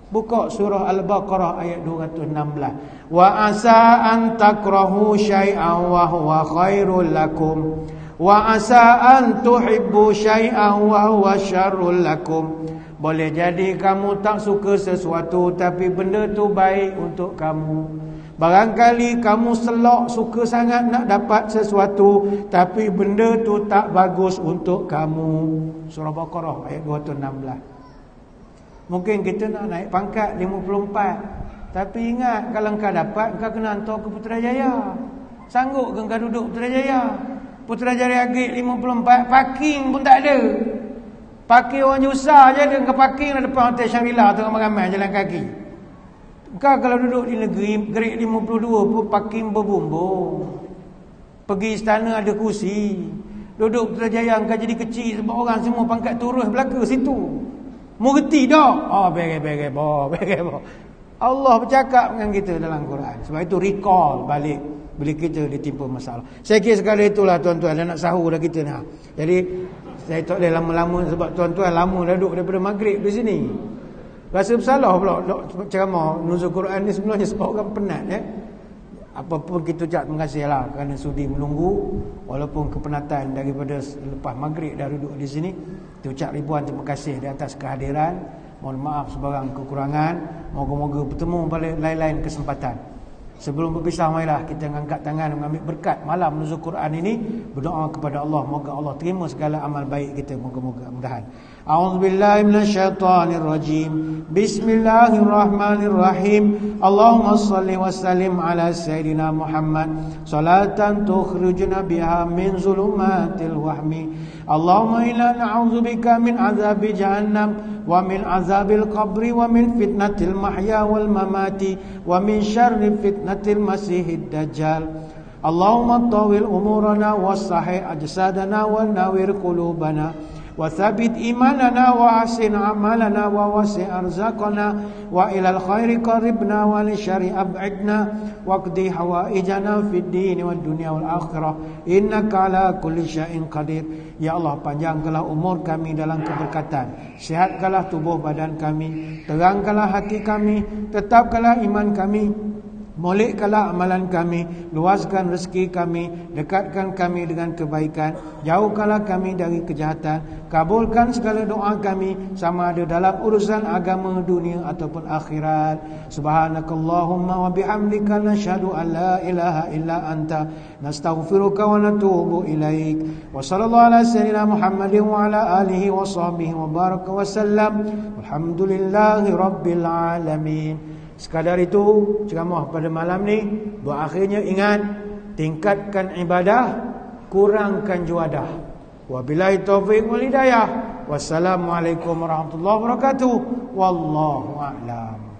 Buka surah Al-Baqarah ayat 216. Wa asa an takrahu syai'an wa huwa khairul lakum. Wa asa an tuhibbu syai'an wa huwa syarrul lakum. Boleh jadi kamu tak suka sesuatu tapi benda tu baik untuk kamu. Barangkali kamu selok suka sangat nak dapat sesuatu tapi benda tu tak bagus untuk kamu. Surah Baqarah ayat 216. Mungkin kita nak naik pangkat 54. Tapi ingat, kalau engkau dapat, engkau kena hantar ke Putrajaya. Sanggup ke engkau duduk Putrajaya? Putrajaya grade 54, parking pun tak ada. Parking orang Jusah je ada. Engkau parking di depan Hotel Shangri-La tu ramai-ramai jalan kaki. Engkau kalau duduk di negeri grade 52 pun parking berbumbung. Pergi istana ada kursi. Duduk Putrajaya engkau jadi kecil sebab orang semua pangkat turun belaka situ. Mengerti dah. Beres-beres. Allah bercakap dengan kita dalam Quran. Sebab itu recall balik bila kita ditimpa masalah. Saya kira sekali itulah tuan-tuan. Dah nak sahur dah kita ni. Jadi saya tak boleh lama-lama sebab tuan-tuan lama dah duduk daripada maghrib di sini. Rasa bersalah pula ceramah nuzul Quran ni sebenarnya sebab orang penat ya. Apapun kita ucap terima kasih lah kerana sudi menunggu walaupun kepenatan daripada lepas maghrib dah duduk di sini. Kita ucap ribuan terima kasih di atas kehadiran. Mohon maaf sebarang kekurangan. Moga-moga bertemu pada lain-lain kesempatan. Sebelum berpisah, marilah kita angkat tangan mengambil berkat malam nuzul Quran ini, berdoa kepada Allah, moga Allah terima segala amal baik kita, moga-moga mudahan. A'udzubillahi minasyaitonirrajim. Bismillahirrahmanirrahim. Allahumma shalli wa sallim ala sayyidina Muhammad salatan tukhrijuna biha min zulumatil wahmi. Allahumma inna na'udzubika min azabi jahannam wa min azabil qabri wa min fitnatil mahya wal mamati wa min syarri fitnatil masihid dajjal. Allahumma tawil umurana wassahih ajsadana wa nawir qulubana wa thabit imanana wa asin amalana wa wasi' arzaqana wa ilal khairi qaribna wa li syarri ab'idna waqdi hawaijana fid din wad dunya wal akhirah innaka ala kulli syai'in qadir. Ya Allah, panjangkanlah umur kami dalam keberkatan, sihatkanlah tubuh badan kami, terangkanlah hati kami, tetapkanlah iman kami, molekkanlah amalan kami, luaskan rezeki kami, dekatkan kami dengan kebaikan, jauhkanlah kami dari kejahatan, kabulkan segala doa kami, sama ada dalam urusan agama, dunia ataupun akhirat. Subhanakallahumma wa bihamdika nashhadu an la ilaha illa anta nastaghfiruka wa natubu ilaik. Wa sallallahu ala sayyidina Muhammadin wa ala alihi wa sahbihi wa baraka wa sallam. Alhamdulillahi rabbil alamin. Sekadar itu ceramah pada malam ni. Berakhirnya ingat, tingkatkan ibadah, kurangkan juadah. Wabillahi taufiq wal hidayah. Wassalamualaikum warahmatullahi wabarakatuh. Wallahu a'lam.